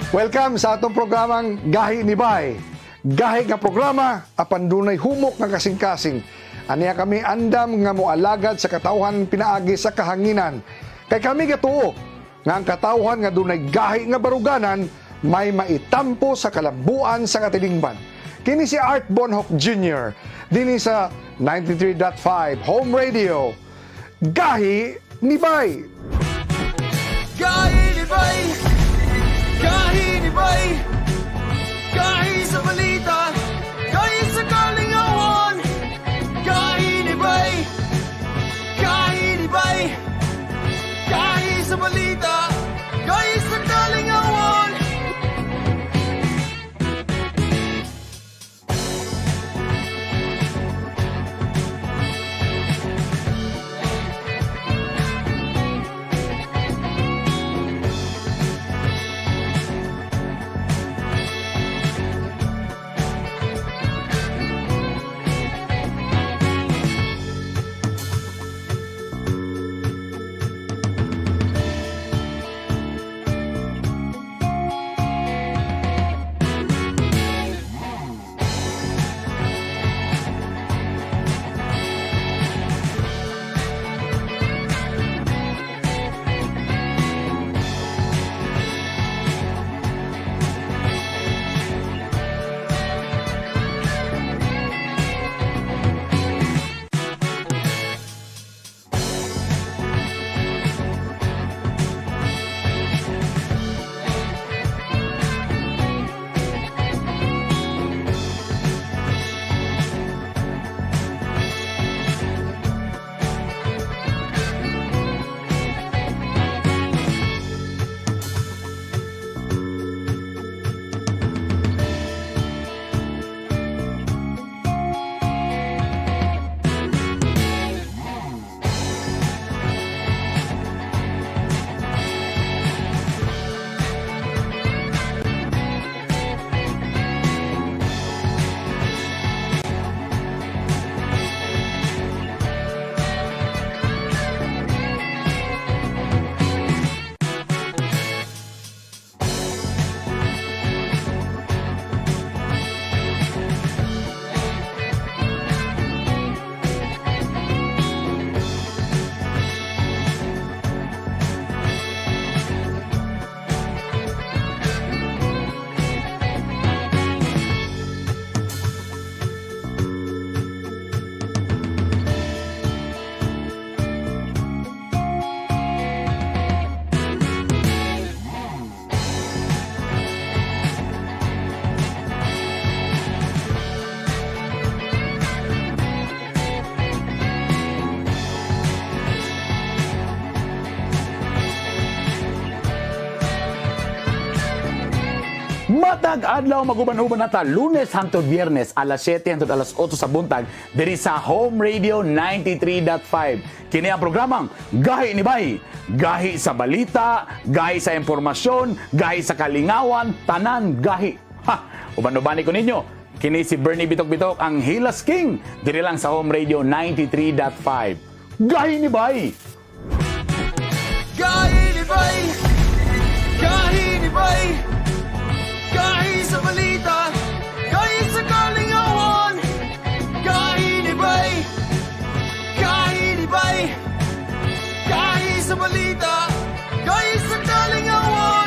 Welcome sa atong programang Gahi ni Bay. Gahi nga programa apan dunay humok nga kasing-kasing. Aniya kami andam nga moalagad sa katawhan pinaagi sa kahanginan. Kay kami gatuo nga ang katawhan nga dunay gahi nga baruganan may maitampo sa kalambuan sa katilingban. Kini si Art Bonhoc Jr. Dinhi sa 93.5 Home Radio. Gahi ni Bay. Gahi ni Bay, gahi ni Bay, gahi sa balita, gahi sa kalingawan. Gahi ni Bay, gahi ni Bay, gahi sa balita, gahi sa kalingawan. Matag adlaw maguban-uban nata Lunes hangtod Biyernes alas 7 hangtod alas 8 sa buntag diri sa Home Radio 93.5. Kini ang programang Gahi ni Bay. Gahi sa balita, gahi sa impormasyon, gahi sa kalingawan, tanan gahi. Ha, uban-ubani ko ninyo. Kini si Bernie Bitok-Bitok ang Hilas King diri lang sa Home Radio 93.5. Gahi ni Bay. Gahi ni Bay, gahi ni Bay, gahi sa balita, gahi sa kalingawan. Gahi ni Bay, gahi ni Bay, gahi sa balita, gahi sa kalingawan.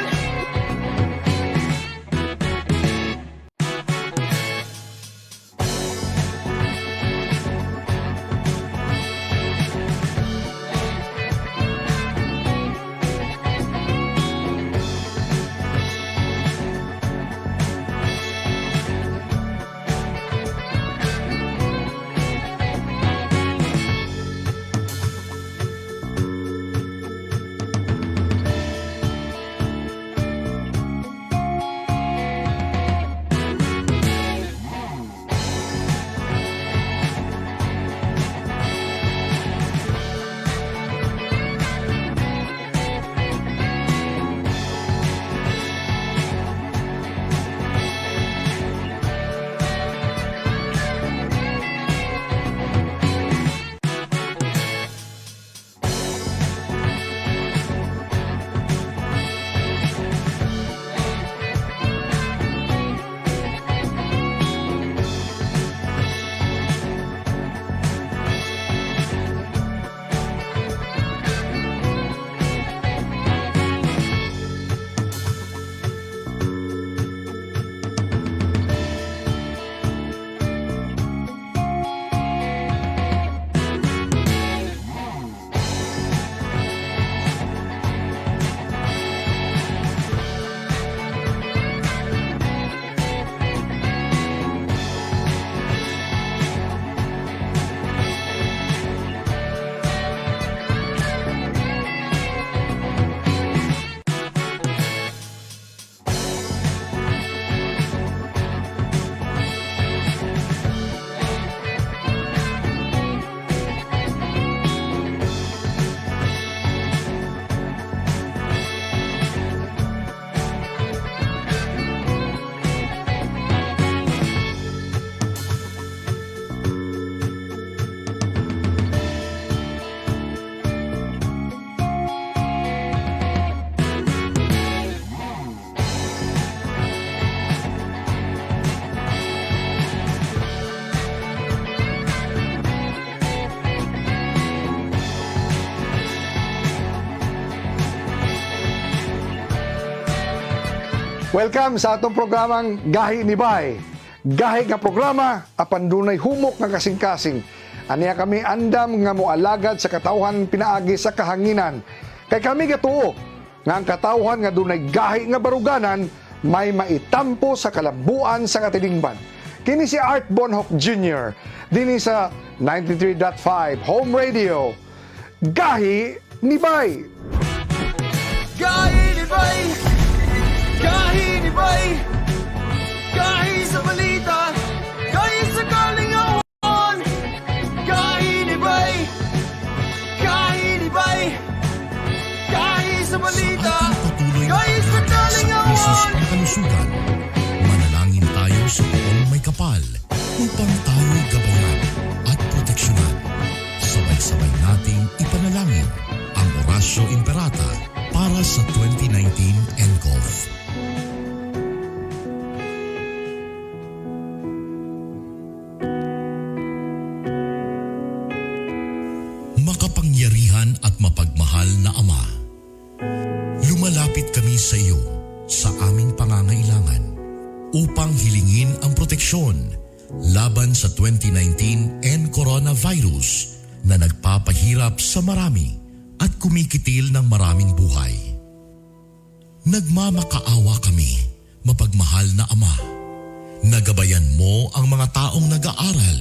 Welcome sa atong programang Gahi ni Bay. Gahi nga programa apan dunay humok nga kasing-kasing. Aniya kami andam nga moalagad sa katawhan pinaagi sa kahanginan. Kay kami gatuo nga ang katawhan nga dunay gahi nga baruganan may maitampo sa kalabuan sa katilingban. Kini si Art Bonhoc Jr. Dini sa 93.5 Home Radio. Gahi ni Bay. Gahi ni Bay, gahi ni Bay, gahi sa balita, gahi sa kalingawan. Gahi ni Bay, gahi ni Bay, gahi sa balita, gahi sa Jesus kalingawan. ang kalusugan. Manalangin tayo sa buong may kapal upang tayo'y gabayan at proteksyonan. Sabay-sabay nating ipanalangin ang Orasyo Imperata para sa 2019 NCOV. Makapangyarihan at mapagmahal na Ama, lumalapit kami sa iyo sa aming pangangailangan upang hilingin ang proteksyon laban sa 2019 and coronavirus na nagpapahirap sa marami at kumikitil ng maraming buhay. Nagmamakaawa kami, mapagmahal na Ama. Nagabayan mo ang mga taong nag-aaral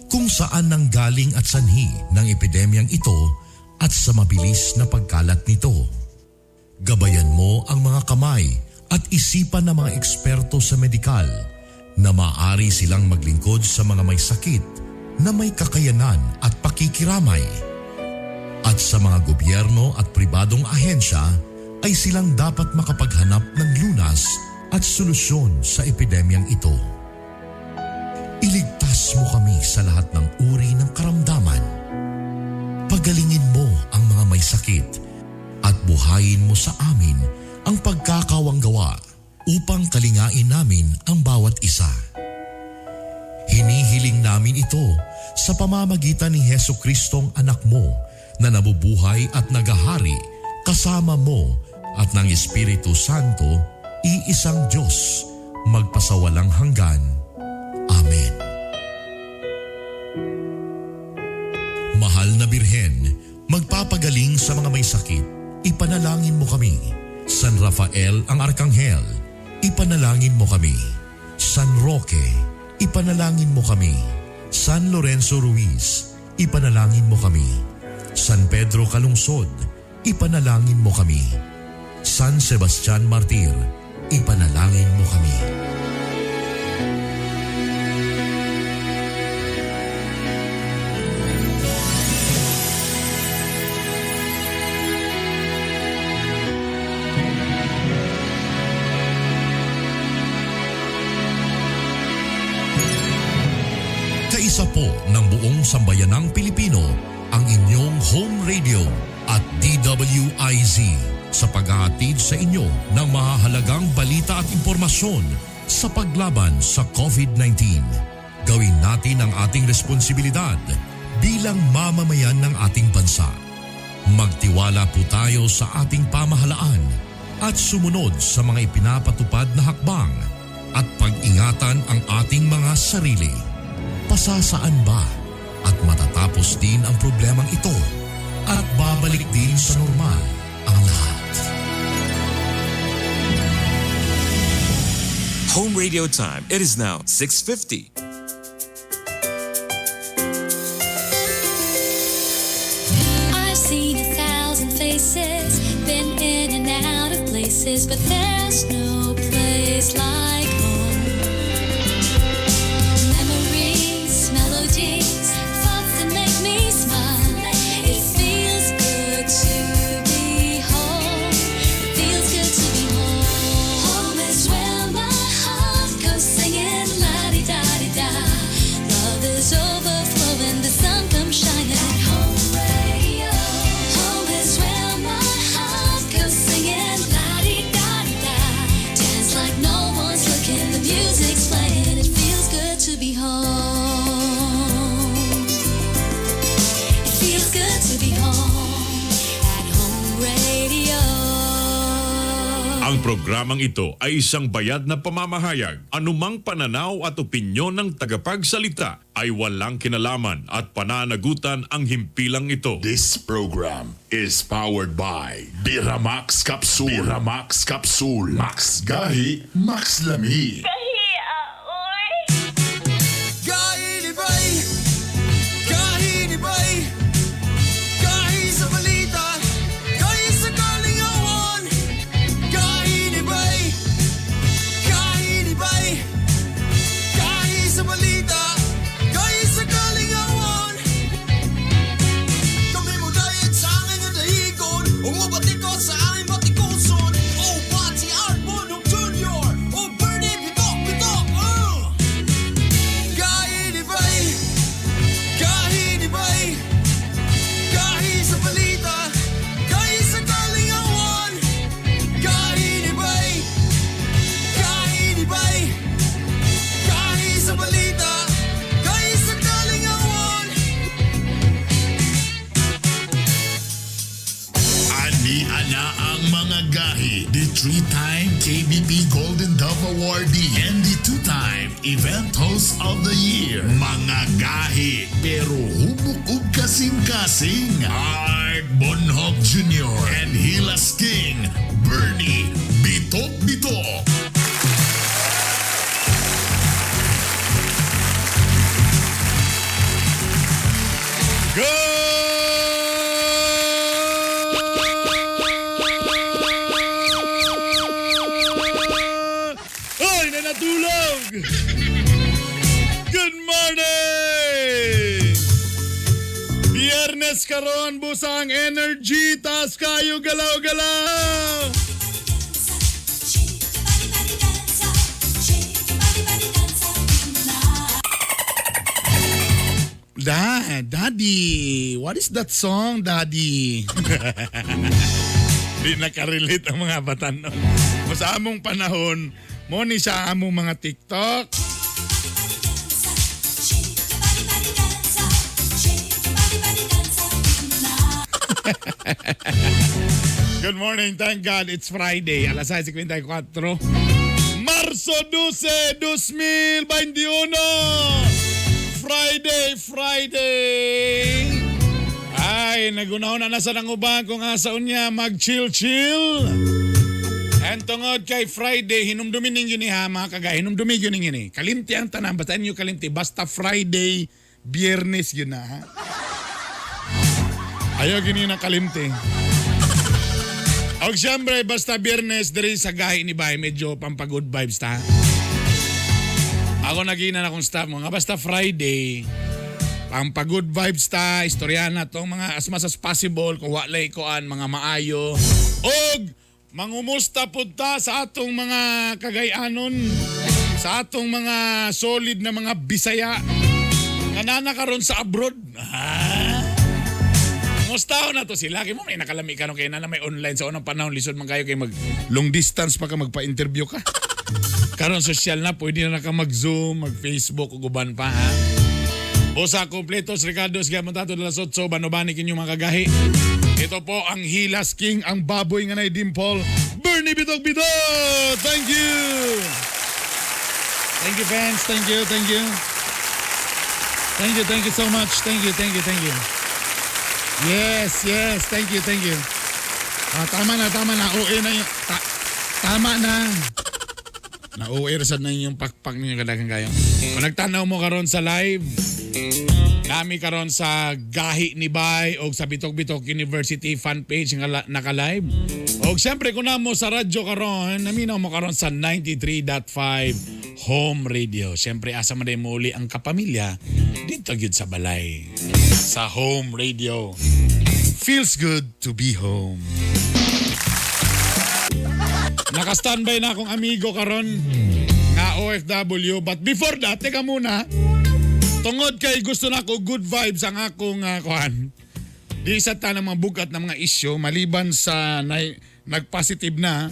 kung saan nanggaling at sanhi ng epidemyang ito at sa mabilis na pagkalat nito. Gabayan mo ang mga kamay at isipan ng mga eksperto sa medikal na maaari silang maglingkod sa mga may sakit na may kakayanan at pakikiramay. At sa mga gobyerno at pribadong ahensya ay silang dapat makapaghanap ng lunas at solusyon sa epidemyang ito. Iligtas mo kami sa lahat ng uri ng karamdaman. Pagalingin mo ang mga may sakit at buhayin mo sa amin ang pagkakawanggawa upang kalingain namin ang bawat isa. Hinihiling namin ito sa pamamagitan ni Jesucristong anak mo na nabubuhay at nagahari kasama mo at ng Espiritu Santo, iisang Diyos, magpasawalang hanggan. Amen. Mahal na Birhen, magpapagaling sa mga may sakit, ipanalangin mo kami. San Rafael ang Arkanghel, ipanalangin mo kami. San Roque, ipanalangin mo kami. San Lorenzo Ruiz, ipanalangin mo kami. San Pedro Calungsod, ipanalangin mo kami. San Sebastian Martir, ipanalangin mo kami. Kaisa po ng buong sambayanang Pilipino ang inyong home radio at DWIZ sa paghahatid sa inyo ng mahahalagang balita at impormasyon sa paglaban sa COVID-19. Gawin natin ang ating responsibilidad bilang mamamayan ng ating bansa. Magtiwala po tayo sa ating pamahalaan at sumunod sa mga ipinapatupad na hakbang at pag-ingatan ang ating mga sarili. Pasasaan ba at matatapos din ang problemang ito at babalik din sa normal ang lahat? Home radio time. It is now 6:50. I've seen 1,000 faces, been in and out of places, but there's no place like home. Memories, melodies, thoughts that make me smile. It feels good to be home. It feels good to be home. Home is where my heart goes singing la-di-da-di-da. Love is overflowing, the sun comes shining. Home radio. Home is where my heart goes singing la-di-da-di-da. Dance like no one's looking, the music's playing. It feels good to be home. It feels good to be home at Home Radio. Ang programang ito ay isang bayad na pamamahayag. Anumang pananaw at opinyon ng tagapagsalita ay walang kinalaman at pananagutan ang himpilang ito. This program is powered by Biramax Capsule. Biramax Capsule. Max Gahi, Max Lami. Kainibay, kainibay, kahi sa balita, kahi sa kalingawan. Kainibay, kainibay, kahi sa balita, kahi sa kalingawan. Kami mo dahil sa akin ang dahigon, umabati ko sa aming batikoson. Oh, Pati Arbonong Jr. Oh, Bernie Bitok Bitok. Kainibay, kainibay, kahi sa balita, kahi sa kalingawan. Kainibay, kainibay, kahi sa balita, kahi sa kalingawan. Ani-ana ang mga gahi. The 3-time KBP Golden Dove Awardee and the 2-time Event Host of the Year. Mga gahi, pero hubok ug kasing-kasing. Art Bonhoc Jr. and Hilas King, Bernie Bitok Bitok. Hoy, nanatulog! Good morning! Biyernes karon busang energy, taas kayo galaw-galaw! Shake your body, body, dance up. Shake your body, body, dance up tonight. Daddy, what is that song, Daddy? Di nakarelate ang mga batan. No? Sa among panahon, mo ni sa among mga TikTok. Shake your body, body, dance up. Shake your body, body, dance up tonight. Good morning, thank God, it's Friday, alas 6:54. Marso 12, 2021. Friday. Ay, nagunahon na sa nanguban kung asaon niya mag-chill-chill. And tungod kay Friday, hinumdumin ninyo ni ha, mga kagay, hinumdumin yun ninyo ni. Kalimti ang tanan, basta inyo kalimti, basta Friday, Biyernes yun na ha. Ayaw gini na kalimti. Og siyempre, basta Biyernes, diri sa gahi ni Bay, medyo pampagood vibes ta. Ako naginan akong staff mo, nga basta Friday, pampagood vibes ta, istoryahan na tong mga as much as possible, kung walay koan, mga maayo. Og, mangumusta pud ta sa atong mga kagayanon, sa atong mga solid na mga Bisaya, nga nanakaroon sa abroad. Mustahon na to sila. Kaya mo may nakalami ka nung kaya na may online sa unang panahon. Lisod man kayo kay mag long distance pa ka magpa-interview ka. Karon social na, pwede na ka mag-Zoom, mag-Facebook, uguban pa ha. Bosa kompletos, Ricardo, sige mo tato dalas 8, banobani kinyo mga kagahi. Ito po ang Hilas King, ang baboy nga na Dimple, Bernie Bitok Bitok! Thank you! Thank you fans, thank you. Thank you so much. Thank you. Yes, thank you. Tama na, uwi na yun. Tama na. Na-uwi rasad na yung pakpak ninyo kadagang kayo. Kung nagtanaw mo karon sa live, kami karon sa Gahi ni Bay o sa Bitok Bitok University fan page nga naka-live. O siyempre kung na mo sa radyo karon, naminaw mo karon sa 93.5 Home Radio. Siyempre asa man din muli ang kapamilya dito gyud sa balay. Sa Home Radio. Feels good to be home. Naka-standby na akong amigo karon nga OFW. But before that, teka muna. Tungod kay gusto na ako good vibes ang akong kuhan. Di sa tanang mga bugat na mga issue maliban sa nag-positive na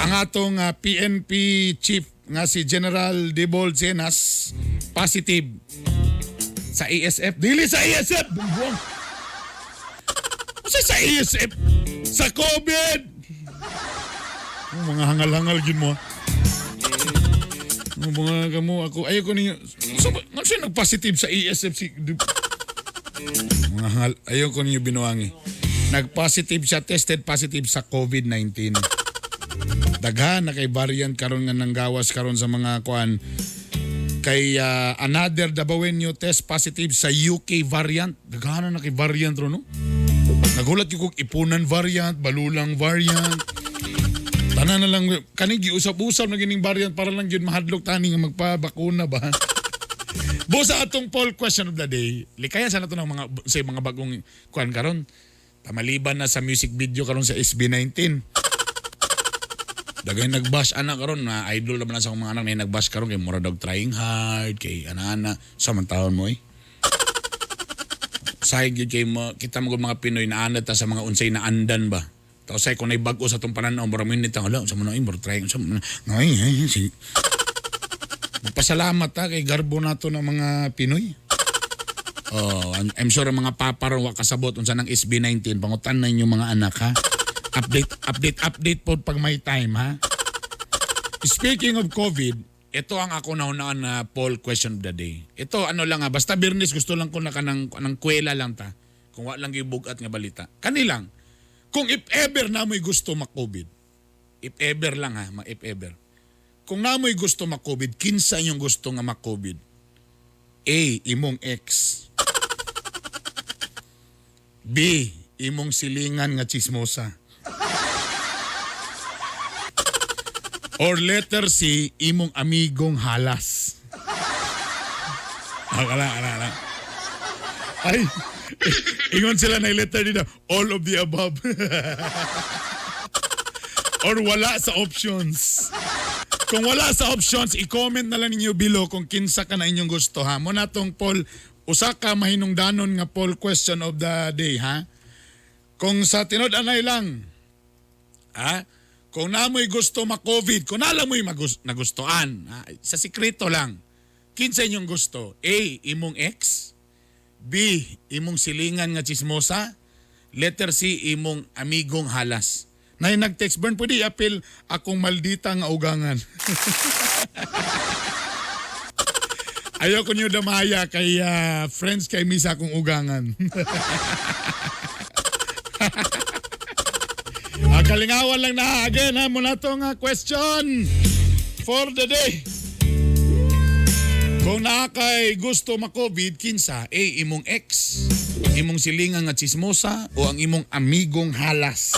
ang atong PNP chief nga si General Debol Cenas positive sa ASF. Dili sa ASF! Sa ASF! Sa COVID! Mga hangal-hangal gin mo. Mga kamo ako ayaw ko ninyo. So, nga siya nag-positive sa ESFC. Mga hangal, ayaw ko ninyo binuangi. Nag-positive siya, tested positive sa COVID-19. Daghan na kay variant karon nga nanggawas karon sa mga kuan kay another Dabawenyo test positive sa UK variant. Daghan na kay variant ro no. Nagulat ko kung ipunan variant, balulang variant. Tanan na lang kani giusap-usap na gining variant para lang gyud mahadlok tani nga magpabakuna ba. Busa atong poll question of the day. Likaya sana to ng mga bagong kuan karon. Tamaliban na sa music video karon sa SB19. Dagay nagbash anak karon na idol naman na sa akong mga anak na nagbash karon kay mura dog trying hard kay ana-ana sa man taon mo Sayang yun kay kita mga Pinoy na anad ta sa mga unsay na andan ba. Tapos say kung naibag-o sa itong pananaw, mura minute ang hala, sa mga mura trying, sa mga, pasalamat ta kay garbo nato ng mga Pinoy. Oh, I'm sure ang mga paparon wa kasabot unsa ng SB19 pangutan na inyong mga anak ha. Update po pag may time ha. Speaking of COVID, ito ang ako naunaan na poll question of the day. Ito ano lang ha, basta Bernis gusto lang ko na kanang kwela lang ta. Kung wa lang gibugat nga balita. Kanilang, kung if ever na mo'y gusto mak-COVID, if ever lang ha, if ever. Kung na mo'y gusto mak-COVID, kinsa yung gusto nga mak-COVID? A, imong ex. B, imong silingan nga chismosa. Or letter C, imong amigong halas. Ala. Ay, ingon sila na letter dito. All of the above. Or wala sa options. Kung wala sa options, i-comment na lang ninyo below kung kinsa ka na inyong gusto ha. Muna tong poll, usa ka mahinungdanon nga poll question of the day ha. Kung sa tinod-anay lang, ha? Kung namoy gusto ma-COVID, kung nalang mo'y nagustuhan, ha? Sa sikreto lang, kinsa inyong gusto? A, imong ex. B, imong silingan nga chismosa. Letter C, imong amigong halas. Na yung nag-text, Bern, pwede i-appeal akong maldita nga ugangan. Ayaw ko niyo damaya kay friends kay misa akong ugangan. Kalingawan lang na again ha muna tong question for the day. Kung nakay gusto ma-COVID, kinsa? A, imong ex, imong silingan nga chismosa, o ang imong amigong halas.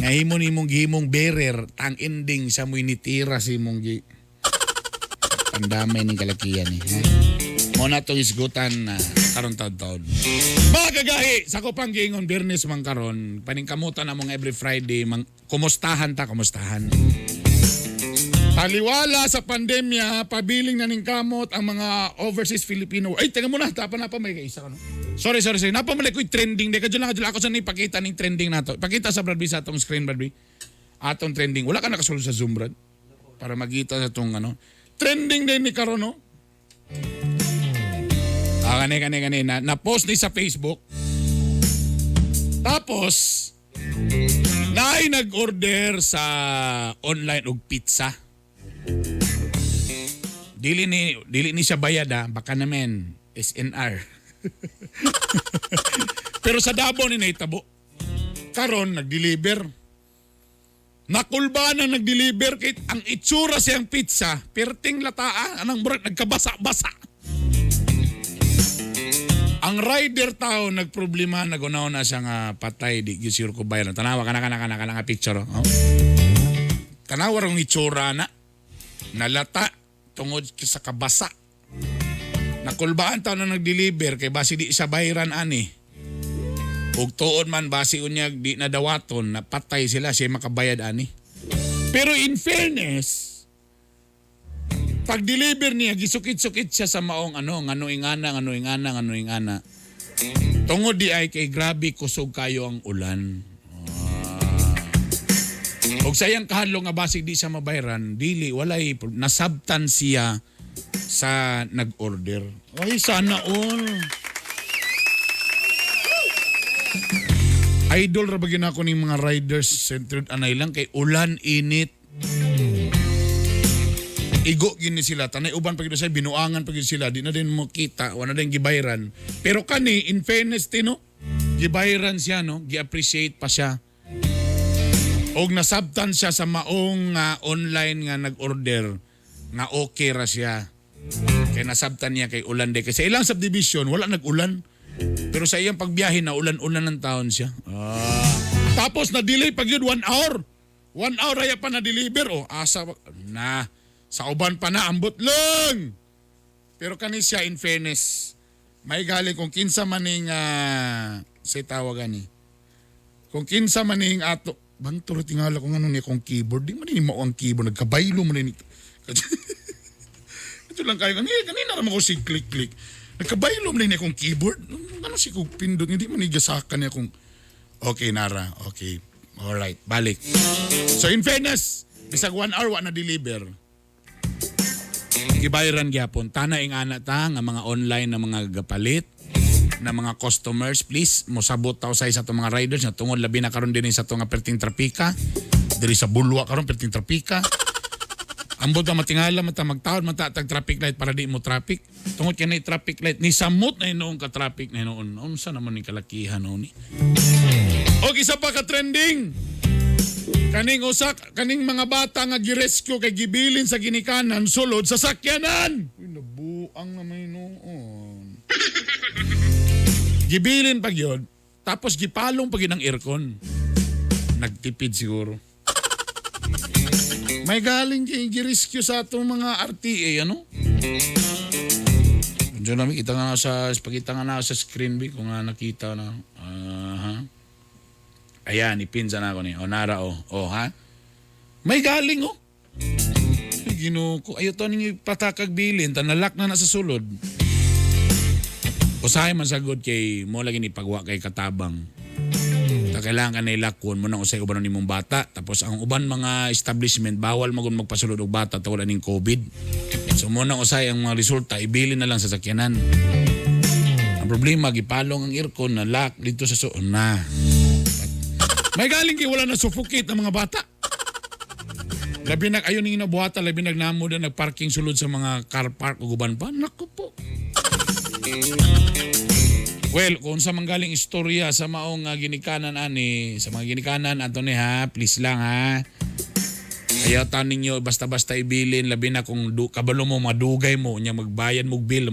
Nga imong gihimong bearer, tang ending sa mo'y nitira si imong pandamay ng kalakiyan Muna itong isgutan na karon taon-taon. Mga kagahi, sa ko pang giingon Bernes mang karon, paningkamutan na mong every Friday, kumustahan. Taliwala sa pandemya, pabiling na ning kamot ang mga overseas Filipino. Ay, teka muna, tapa na pa may kaisa ka no? Sorry. Napamali ko'y trending. Kadyo lang ako sa ipakita ng trending na to. Pakita sa Bradby sa atong screen, Bradby. Atong trending. Wala ka nakasulod sa Zoom, Brad? Para magita sa itong trending din ni Karon, no? Kanina. Na-post ni sa Facebook. Tapos, naay nag-order sa online og pizza. Dili ni siya bayad ha. Baka naman, SNR. Pero sa Davao ni naitabo. Karon nag-deliver. Nakulba na nag-deliver kay ang itsura siyang pizza, perting lataa, anang burak nagkabasa-basa. Ang rider tao nagproblema, nagunaw na siya nga patay, di gisir ko bayan. Tanawa ka na picture. Oh. Tanawa rong itsura na. Nalata tungod sa kabasa. Nakulbaan tao na nag-deliver kay basi di sa bayaran ani. Ug tuod man basi unyag di nadawaton na patay sila siya makabayad ani. Pero in fairness, pag deliver niya gisukit-sukit siya sa maong ngano ingana. Tungod di ay kay grabe kusog kayo ang ulan. Og sayang kahadlo nga basig di sa mabayaran, dili walay nasabtan siya sa nag-order. Ay sana all. Idol ra bagin ako ning mga riders centered anay lang kay ulan init. Igo gini sila tanay uban pag sa binuangan pag sila di na din mo kita wala din gibayran. Pero kani in fairness tino gibayran siya no, gi-appreciate pa siya. Og nasabtan siya sa maong online nga nag-order nga okay ra siya. Kaya nasabtan niya kay ulan de kasi ilang subdivision wala nag-ulan. Pero sa iyang pagbiyahe na ulan-ulan ng taon siya. Tapos na-delay pag yun 1 hour. 1 hour ay pa na-deliver. O asa na. Sa uban pa na ambot lang. Pero kani siya in fairness. May galing kung kinsa maning say tawagan ni. Kung kinsa maning ato. Banturo tingala kung ano ni akong keyboard. Di man mo ang keyboard. Nagkabaylo mo ni. Ito lang kayo. Kanina naman ko si click-click. Nagkabaylo mo na akong keyboard. Ano si kong pindot? Hindi mo nigasakan niya kung okay, Nara. Okay. Alright. Balik. So in fairness, bisag 1 hour wa na deliver. Gibayran gyapon. Tana ing ana ta nga mga online na mga gapalit na mga customers, please mosabot taw sa itong mga riders na tungod labi na karon din sa itong perting trapika. Diri sa Bulwa karon perting trapika. Ambot na matingala mata magtaon mata tag traffic light para di mo traffic. Tungod kay na traffic light ni samot na noon ka traffic na noon. Unsa naman ni kalakihan noon ni? Og isa pa ka trending. Kaning mga bata nga girescue kay gibilin sa ginikanan sulod sa sakyanan. Uy, nabuang naman noon. Gibilin pag yun, tapos gipalong pag yun ang aircon. Nagtipid siguro. May galing gi-rescue sa itong mga RTA, ano? Diyan namin, pakita nga na sa screen, B, kung nakita na. Ayan, ipinsa na ako ni. O, Nara, o, ha? May galing, Ginoo ko. Ayaw to ninyo patakag bilin, tanalak na sa sulod. Usahay man sagod kay mo lagi ni pagwa kay katabang. Kailangan ka na ilakon mo nang usay uban ni mong bata. Tapos ang uban mga establishment bawal magun magpasulod og bata tungod ning COVID. So mo nang usay ang mga resulta ibilin na lang sa sakyanan. Ang problema gipalong ang aircon na lock dito sa na. May galing kay wala na suffocate ang mga bata. Labi nag ayon ning nabuhata labi nagnamo na nagparking sulod sa mga car park ug uban pa. Nako po. Well, kung sa manggaling istorya sa maong ginikanan ani, sa mga ginikanan ato ni ha, please lang ha. Ayaw ta ninyo basta-basta ibilin labi na kung kabalo mo madugay mo nya magbayad mo bill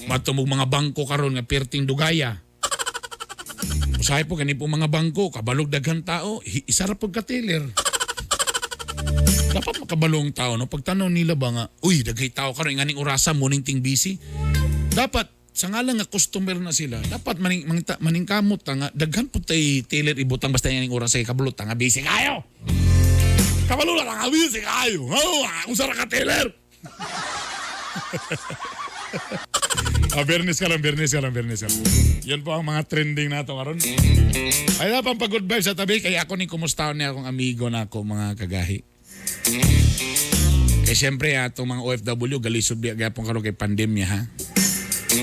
matumog mga bangko karon nga perting dugaya. Usahay po kani po mga bangko kabalog daghan tao, isa ra pud ka teller. Dapat makabalong tao no pagtanaw nila ba nga, uy daghay tao karon nganing orasa morning ting busy. Dapat sa ngalan nga customer na sila, dapat maningkamot nga daghan po tay teller ibutang basta yang oras sa kabulot nga busy kayo. Kabalo lang nga busy kayo. Usa ra ka teller. Bernes ka lang. Yan po ang mga trending nato karon. Ay na pang good vibes sa tabi kay ako ni kumustaon ni akong amigo na ako mga kagahi. Kaya siyempre atong mga OFW galisod gyapon karon kay pandemya ha.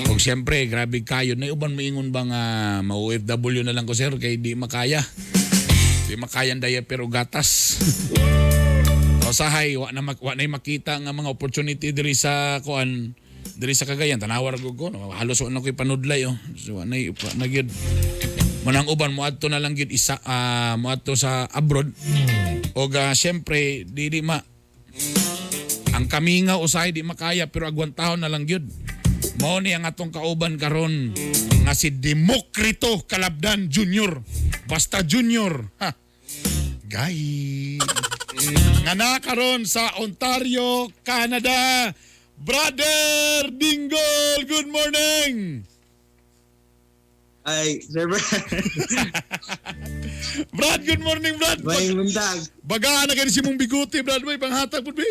O siyempre, grabe kayo. Na uban maingon ba nga ma-OFW na lang ko sir kay di makaya. Di makayan daya pero gatas. O sahay, wa na makita nga mga opportunity diri sa kuan, diri sa Cagayan. Tanawar ko ko. No? Halos wa na ko'y panudlay. Oh. So, na gyud. Manang uban, muadto na lang gyud isa, muadto sa abroad. O siyempre, di ang kamingaw usahay di makaya pero agwantahon na lang gyud. Mao ni ang atong kauban karon nga si Demokrito Calabdan Jr. Basta Junior. Ha. Gay. Nga na karon sa Ontario, Canada. Brother Dingol, good morning. Ay, Sir Brad. Brad, good morning, Brad. May buntag. Bagaan na kayo si mong biguti, Brad. May panghatag po, Bi.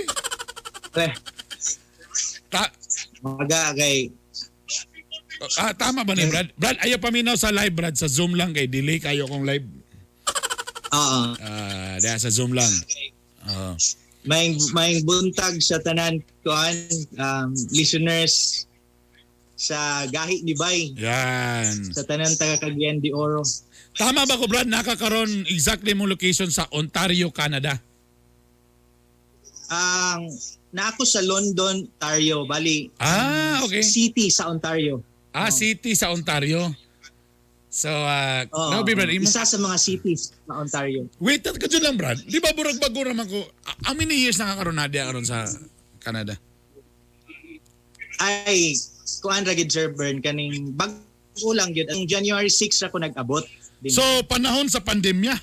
Maga kay tama ba ni Brad? Brad, ayaw paminaw sa live, Brad. Sa Zoom lang kay delay kayo kong live. Oo. Dahil sa Zoom lang. May buntag sa tanan kuan listeners sa gahi ni Bay Yan. sa tanan taga Cagayan de Oro. Tama ba ko, Brad? Nakakaroon exactly mong location sa Ontario, Canada. Ang na ako sa London, Ontario, bali Okay. city sa Ontario. City sa Ontario. So, Oo, no, Brad, isa sa mga cities sa Ontario. wait, ka dyan lang, Brad. Di ba burag bago naman ko? How many years nakakaroon na diya karon sa Canada? Ay, kuan ra gid Sir Bern kaning bago lang gyud. Ang January 6 ako nag-abot. Din. So, panahon sa pandemya.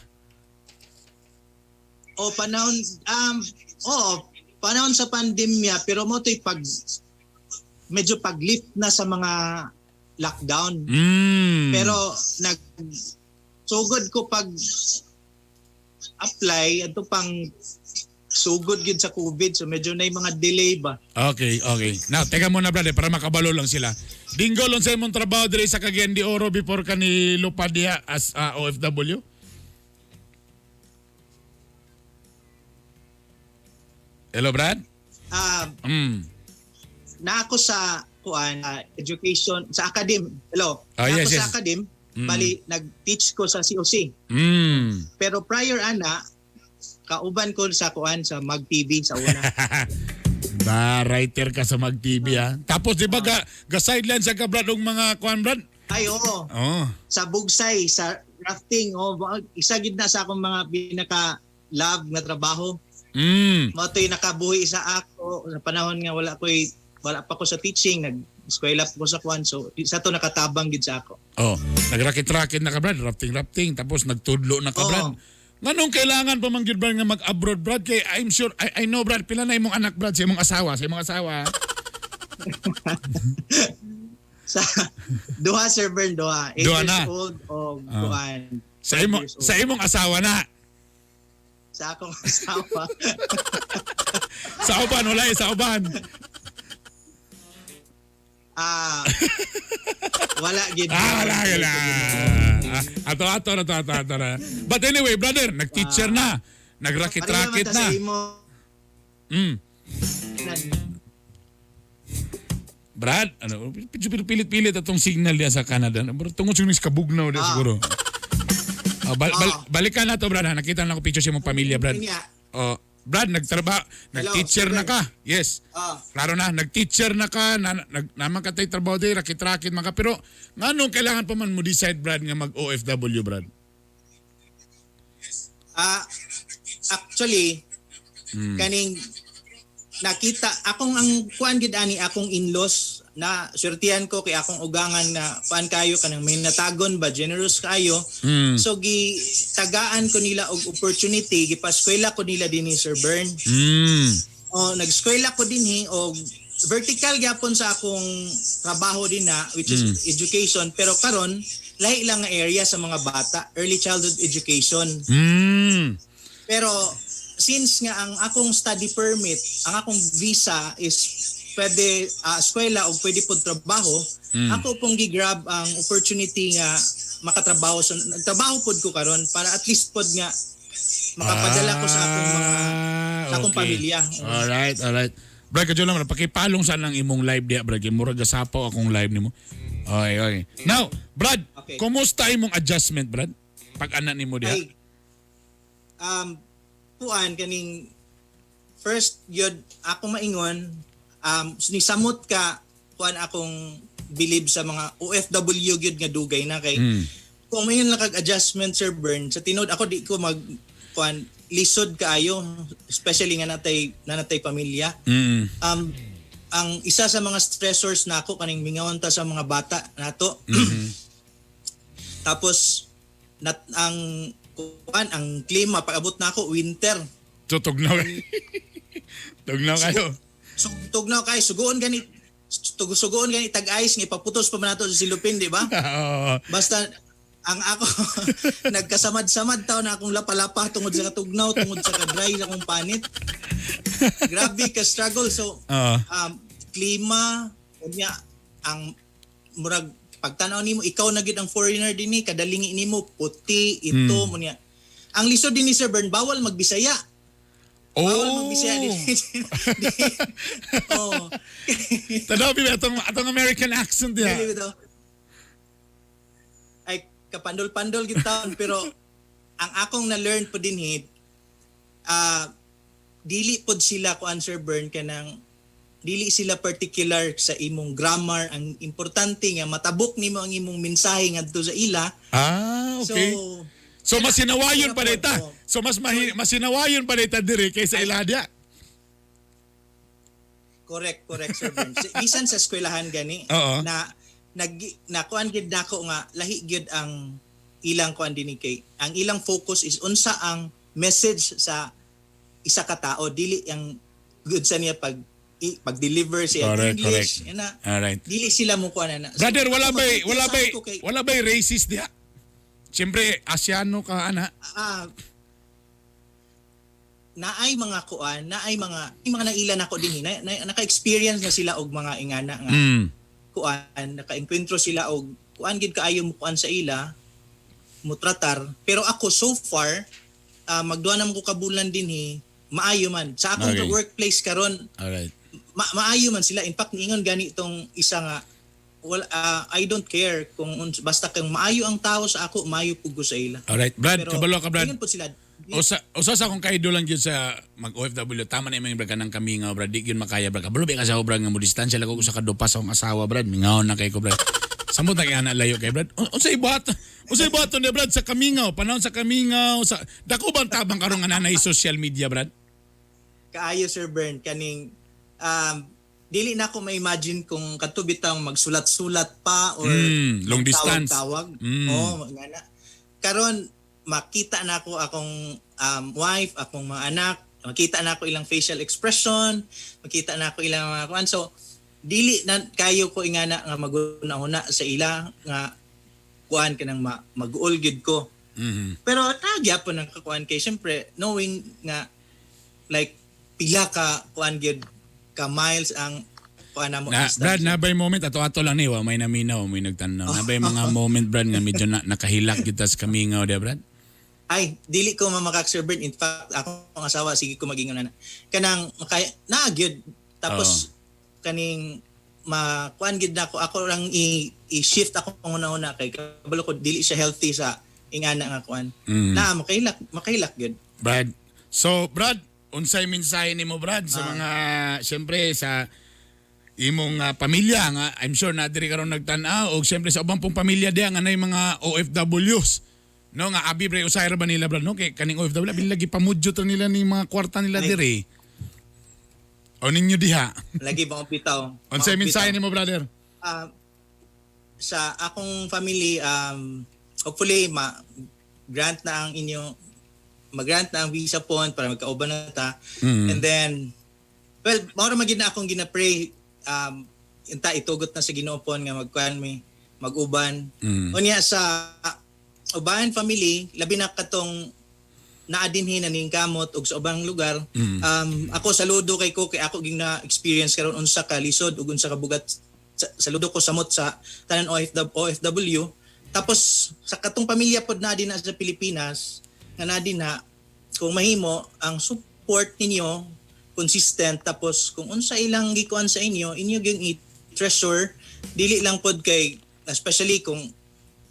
Panahon sa pandemya pero mo to'y medyo pag-lift na sa mga lockdown. Pero sugod ko pag apply ato pang sugod gid sa COVID, so medyo na mga delay ba. Okay. Now, teka muna, brother, para makabalo lang sila. Dinggol sa imong trabaho diri sa Cagayan de Oro before ka ni Lupadia as OFW? Hello, Brad? Na ako sa education sa academy. Hello. Oh, na yes, ako yes. sa academy, bali nag-teach ko sa COC. Pero prior ana kauban ko sa sa Mag TV sa una. Writer ka sa Mag TV, ha? Tapos, di ba, ga-sideline sa ka, Brad, ng mga kuan, Brad? Ay, oo. Sa Bugsay, sa rafting, isa gid na sa akong mga pinaka-love na trabaho. Mato'y nakabuhi sa ako sa panahon nga wala pa ko sa teaching, nag-eskwela ko sa kuan, so isa to nakatabang gid sa ako. Nagrakit-rakit na ka, Brad, rafting, tapos nagtudlo na ka, Brad. Nganong kailangan pa man gyud, Brad, nga mag-abroad, Brad? Kay I'm sure, I know, Brad, pila na imong anak, Brad, sa imong asawa. Sa duha, Sir Bern, duha. 8 Duha years na. old o kuan. Sa imong asawa na. Sa akong asawa. Sa uban, wala sa uban. Wala gid. Wala. Ato na. But anyway, brother, nag-teacher na. Nagrakit-rakit na. Brad, pilit-pilit atong signal diya sa Canada. Tungod sa kabugnaw diya siguro. Balikan na to, Brad. Nakita na ko picture sa mong pamilya, Brad. Brad, nag-teacher na ka. Yes. Klaro na, nag-teacher na ka, naman ka tayo trabaho din, rakit-rakit man ka. Pero, anong kailangan pa man mo decide, Brad, nga mag-OFW, Brad? Actually, kaning nakita, akong ang kuan gid ani, akong in-laws, na surtihan ko kay akong ugangan na paan kayo kanang may natagon ba, generous kayo. So tagaan ko nila og opportunity, gipaskwela ko nila dinhi, Sir Bern. Nag-eskwela ko dinhi og vertical gyapon sa akong trabaho din na, which is education, pero karon lahi lang nga area sa mga bata, early childhood education. Pero since nga ang akong study permit, ang akong visa is pwede eskwela o pwede po trabaho, ako pong gi-grab ang opportunity nga makatrabaho. So, nagtrabaho pod ko karon para at least pod nga makapadala ko sa akong mga sa akong pamilya. Alright. Brad, kadyo lang, pakipalong saan ang imong live diya, Brad. Murag gasapaw akong live nimo. Okay. Now, Brad, kumusta imong adjustment, Brad? Pag-anak nimo diya? Puan kaning first yun ako maingon, nisamot ka kuan akong believe sa mga OFW gyud nga dugay na kay kung mayon lang kag adjustment, Sir Bern, sa tinod ako di ko mag kuan lisod kaayo, especially nga natay pamilya. Ang isa sa mga stressors nako kaning mingawon ta sa mga bata nato. Tapos ang klima pag-abot na ako winter. So tugnaw kayo. So tugnaw kay sugoon gani tag-ice nga ipaputos pa man nato sa silupin, di ba? Basta ang ako nagkasamad-samad taw na akong lapalapa tungod sa katugnaw, tungod sa kadry sa akong panit. Grabe ka struggle. So klima unya ang murag pagtanaw nimo ikaw na gid ang foreigner dinhi, kadalingi nimo puti ito mo niya. Ang lisod dinhi, Sir Bern, bawal magbisaya. Bawal magbisaya din. Oh. Tanaw bi atong American accent Dili diha. bitaw. Ay kapandol-pandol gid taon pero ang akong na-learn po din dili pod sila ko answer burn kanang dili sila particular sa imong grammar. Ang importante nga matabok nimo ang imong mensahe ngadto sa ila. Ah, okay. So mas sinawayon pa dita. So mas sinawayon pa dita diri kaysa iladia. Correct Sir Bern. Bisan sa eskwelahan gani Oo. na kuan gid nako nga lahi gyud ang ilang kuan dinhi kay ang ilang focus is unsa ang message sa isa ka tao dili ang good sa niya pag-deliver siya Correct, English. correct. Yan na. Alright. Dili sila mo kuan na. Brother, wala Kay, bay racist diha. Siyempre, Asiano ka ana. naay mga kuan, naay mga naila nako dinhi na, naka-experience na sila og mga ingana nga kuan, naka-enkwentro sila og kuan gid kaayo mo kuan sa ila mo tratar. Pero ako so far magduha na mo ko kabulan dinhi, maayo man sa akong Okay. workplace karon. Alright. Maayo man sila. In fact, niingon gani itong isa nga I don't care kung basta kang maayo ang tao sa ako, maayo pugo sa ila. Alright, Brad, Pero kabalo ka, Brad. ingon po sila. Usa sa akong kaido lang yun sa mag-OFW, tama na yung brad kanang kamingaw, Brad. Di yun makaya, Brad. Kabalo ba ka sa Brad nga mo distansya lang ko sa kadupas sa akong asawa, Brad. Mingaw na kay ko, Brad. Samot na kaya na layo kay Brad. Unsay buhaton ni Brad sa kamingaw, panahon sa kamingaw, sa dako bang tabang karon nga nanay social media, Brad? Kaayo Sir Bern kaning dili na ako ma-imagine kung kadto bitang magsulat-sulat pa or long distance. tawag. Ngana. Karon makita na ako akong wife, akong mga anak, makita na ako ilang facial expression, makita na ako ilang mga kuan. So dili na kayo ko ingana nga maguna-una sa ila nga kuan kanang mag-uol gid ko. Pero nagyapon ang kakuan kay syempre knowing nga like pila ka kuan gyud ka miles ang kuan na mo Brad, nabay moment ato-ato lang ni wa may naminaw, may nagtanaw. Nabay mga moment, Brad, nga medyo nakahilak kita sa kamingaw, de, Brad. Ay dili ko mamakak Sir Bern. In fact ako ang asawa sige ko magingon na kanang naagyud tapos kaning makuan gid nako ako lang i-shift ako panguna-una kay kabalo ko dili siya healthy sa ingana nga kuan. Na makailak gyud. Brad. So, Brad, unsay mensahe nimo, Brad, sa mga syempre sa imong pamilya nga I'm sure na diri karon nagtan-aw og syempre sa ubang pong pamilya diha nga nay mga OFWs. No nga abi bre usay ra ba nila, Brad, no kay kaning OFW bilang lagi pamudyot ra nila ni mga kwarta nila diri. O ninyo diha. Lagi ba akong bitaw? Unsay mensahe nimo, brother? Sa akong family hopefully grant na ang mag-grant na ang visa phone para magkauban na ta. And then mao ra magid na akong gina-pray inta itugot na sa Ginoo pon nga magkuan mi mag-uban. Unya sa uban family labi na katong naadinhin na ning kamot og sa ubang lugar. Ako saludo kay ko kay ako ging na experience karon unsa ka lisod ug unsa ka bugat. Saludo ko samot sa tanan OFW. Tapos sa katong pamilya pod na din na sa Pilipinas nga na din na kung mahimo ang support ninyo consistent tapos kung unsa ilang gikuan sa inyo gyud i-treasure dili lang pod kay especially kung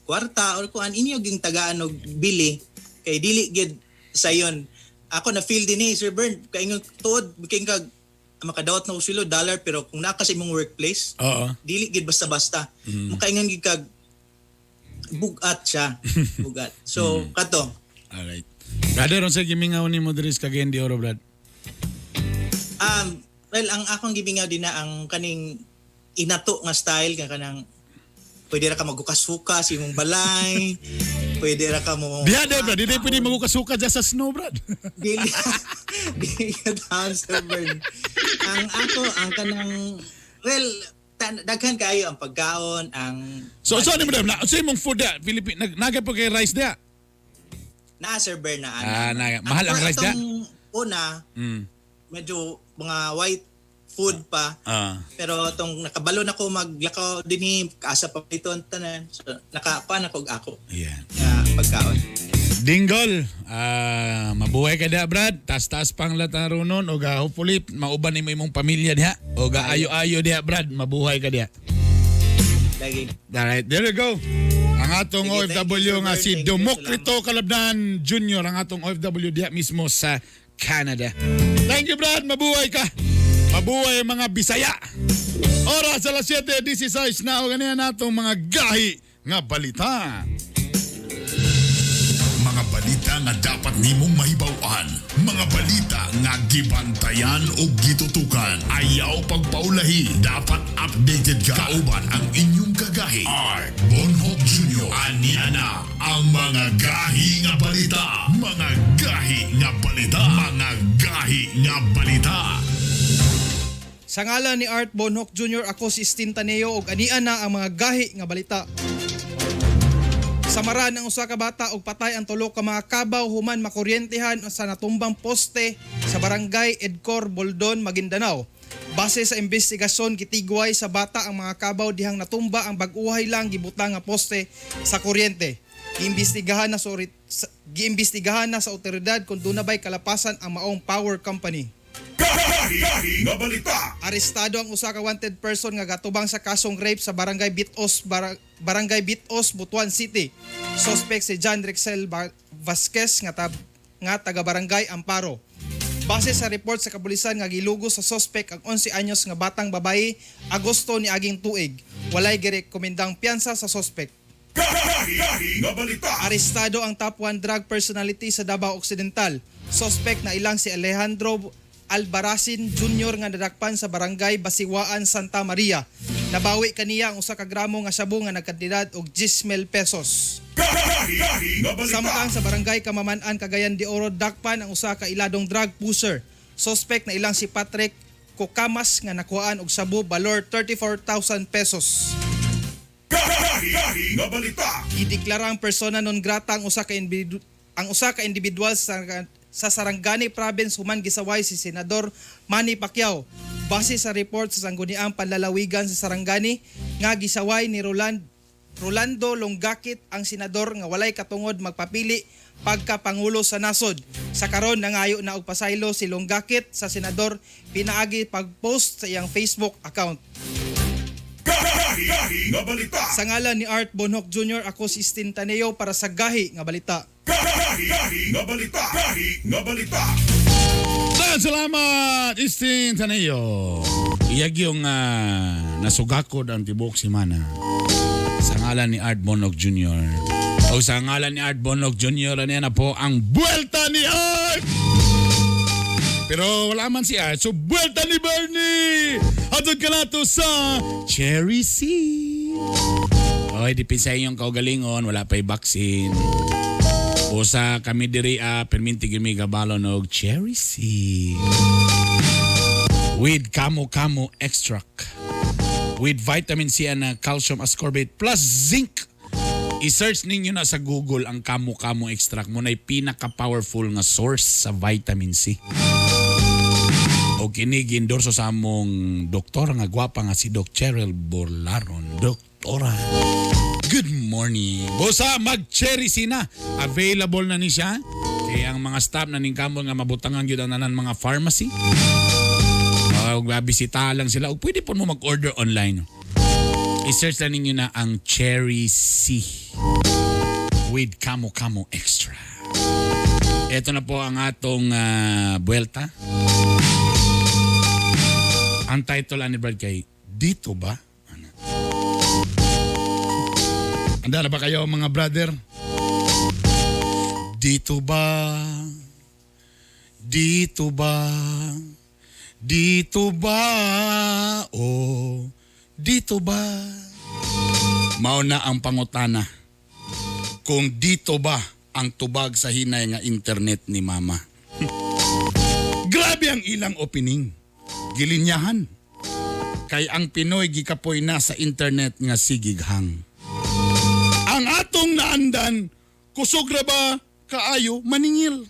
kwarta or kuan inyo ging tagaan og bili kay dili gyud sayon. Ako na feel din Sir Bern kay ingon tuod kay kag makadawat na usilo dollar pero kung naka sa imong workplace dili gid basta-basta makaingon gid kag bugat siya bugat. So kato. Alright. Brother, unsay gimingaw nimo diri sa Cagayan de Oro, Brad? Well, ang akong gibingaw din na ang kaning inato nga style nga kanang pwede ra ka magukas-hukas imong balay, pwede ra ka mo Diha, Brad, di pwede magukasuka dyan sa snow, Brad. dili ka down Sir Bern. Ang kanang well daghan kayo ang pagkaon ang So ano mo na? Unsay imong food da? Philippine naga po kay rice da. na Sir Bern na Mahal ang rice da. Una, medyo mga white food pa. Pero tong nakabalo na ko maglakaw dinhi kaasa pa ito ang tanan. So nakakuan ako. Yeah. Nga pagkaon. Dinggol, mabuhay ka diha Brad. Taas-taas pang latarunon o hopefully mauban ni mo imong pamilya diha. O ayo-ayo diha Brad, mabuhay ka diha. Lagi. Alright, there you go. Ang atong Sige, thank OFW you, nga Sir si Bern. Thank you, Democrito Calabdan Jr. ang atong OFW diha mismo sa Canada. Thank you Brad, mabuhay ka. Mabuhay mga Bisaya. Oras alas 7:16 na o ganyan natong mga gahi nga balita. Mga balita nga dapat nimong mahibaw-an. Mga balita nga gibantayan o gitutukan. Ayaw pagpaulahi. Dapat updated ka. Kauban ang inyong kagahi. Art Bonhoc Jr. Aniana ang mga gahi nga balita. Mga gahi nga balita. Mga gahi nga balita. Sa ngalan ni Art Bonhoc Jr. ako si Stin Taneo ug anian na ang mga gahi nga balita. Samaran ang usa ka bata og patay ang tulo ka mga kabaw human makuryentehan sa natumbang poste sa barangay Edcor, Boldon, Maguindanao. Base sa investigasyon gitigway sa bata ang mga kabaw dihang natumba ang bag-uhay lang gibutang nga poste sa kuryente. Giimbestigahan na sa otoridad kung dunay kalapasan ang maong power company. Gahi nga balita. Arestado ang usa ka wanted person nga gatubang sa kasong rape sa Barangay Bitos, Butuan City. Suspect si John Rexel Vasquez nga taga Barangay Amparo. Base sa report sa kapulisan nga gilugo sa suspect ang 11 anyos nga batang babayi Agosto ni aging tuig. Walay girekomendang piyansa sa suspect. Gahi nga balita. Arestado ang top 1 drug personality sa Davao Occidental. Suspect na ilang si Alejandro Albaracin Jr. nga nadakpan sa Barangay Basiwaan, Santa Maria. Nabawi kaniya ang 1 ka gramo nga shabu nga nagkantidad og 10,000 pesos. Gahi nga balita. Samtang sa Barangay Kamaman-an, Cagayan de Oro, dakpan ang 1 ka iladong drug pusher. Suspect na ilang si Patrick Kokamas nga nakuhaan og shabu balor 34,000 pesos. Gahi nga balita. Ideklara ang persona non grata ang usa ka individual sa Sarangani Province human gisaway si Senador Manny Pacquiao. Base sa report sa sangguniang panlalawigan sa Sarangani nga gisaway ni Rolando Longakit ang senador nga walay katungod magpapili pagkapangulo sa nasod. Sa karon nangayo na og pasaylo si Longakit sa senador pinaagi pag-post sa iyang Facebook account. Gahi nga balita. Sa ngalan ni Art Bonhoc Jr. ako si Stin Taneo para sa Gahi nga Balita. Gahi nga balita. Gahi nga balita. Salamat, Istin Taneo. Iyag yung nasugakod ang tibok si Mana. Sa ngalan ni Art Bonhoc Jr. O sa ngalan ni Art Bonhoc Jr. Ano na po ang buwelta ni Art. Pero wala man si Art. So buwelta ni Bernie. Atod ka na to sa Cherry C. Oy, dipin sa inyong kaugalingon. Wala pa'y vaccine. O sa kami diri perminti gimi gabalon og Cherry C with Kamo extract with vitamin C and calcium ascorbate plus zinc. I-search ninyo na sa Google ang Kamo extract mo na pinaka-powerful nga source sa vitamin C. O kinigindorso sa among doktora nga gwapa nga si Doc Cheryl Borlaron. Doktora, good morning. Bosa, mag-Cherry C na. Available na ni siya. Kaya ang mga staff na ningkamon nga mabutangan yun ang nanan mga pharmacy. Bisita lang sila. O pwede po mo mag-order online. I-search lang ninyo na ang Cherry C with Kamo Extra. Ito na po ang atong buwelta. Ang title ni Brad kay Dito Ba? Handa na ba kayo mga brother? Dito ba? Dito ba? Dito ba? Oh, dito ba? Mao na ang pangutana. Kung dito ba ang tubag sa hinay nga internet ni Mama? Grabe ang ilang opening. Gilinyahan. Kay ang Pinoy gikapoy na sa internet nga sigighang. Ang atong naandan, kusog ra ba kaayo maningil.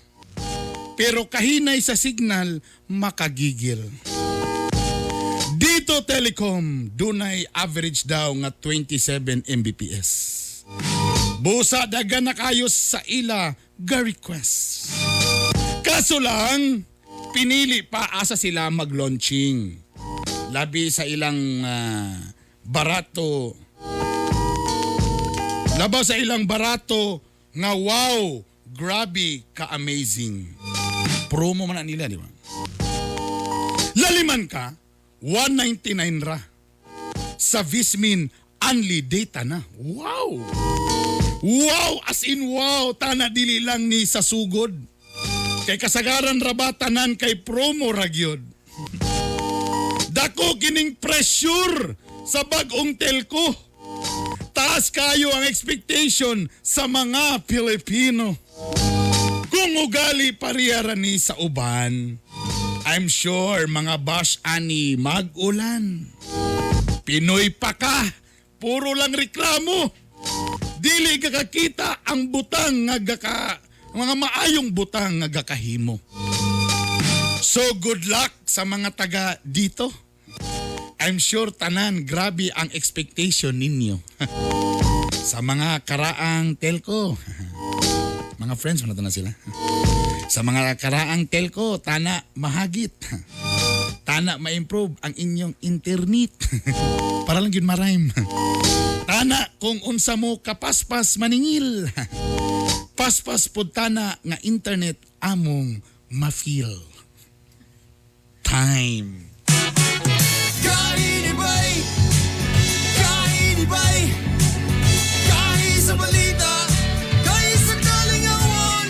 Pero kahinay sa signal, makagigil. Dito Telecom, dunay average daw nga 27 Mbps. Busa dagan na kayo sa ila ga request. Kaso lang, pinili pa asa sila mag-launching. Labi sa ilang barato. Labaw sa ilang barato nga wow, grabe ka-amazing. Promo man na nila, di ba? Laliman ka, 199 ra. Sa Vismin, only data na. Wow! Wow! As in wow! Tana dili lang ni sa sugod. Kay kasagaran rabatanan kay promo ragyod. Dako kining pressure sa bagong telco. Taas kayo ang expectation sa mga Pilipino. Kung ugali pariyara ni sa uban, I'm sure mga bash ani mag-ulan. Pinoy pa ka, puro lang reklamo. Dili ka kakita ang butang nga mga maayong butang nga gakahimo. So good luck sa mga taga dito. I'm sure tanan grabe ang expectation ninyo. Sa mga karaang telco. Mga friends mo na sila. Sa mga karaang telco, tana mahagit. Tana ma-improve ang inyong internet. Para lang yun marime. Tana kung unsa mo kapaspas maningil. Paspas pod tana nga internet among ma-feel. Time. Kainibay! Kainibay! Kain sa balita! Kain sa kalingawan!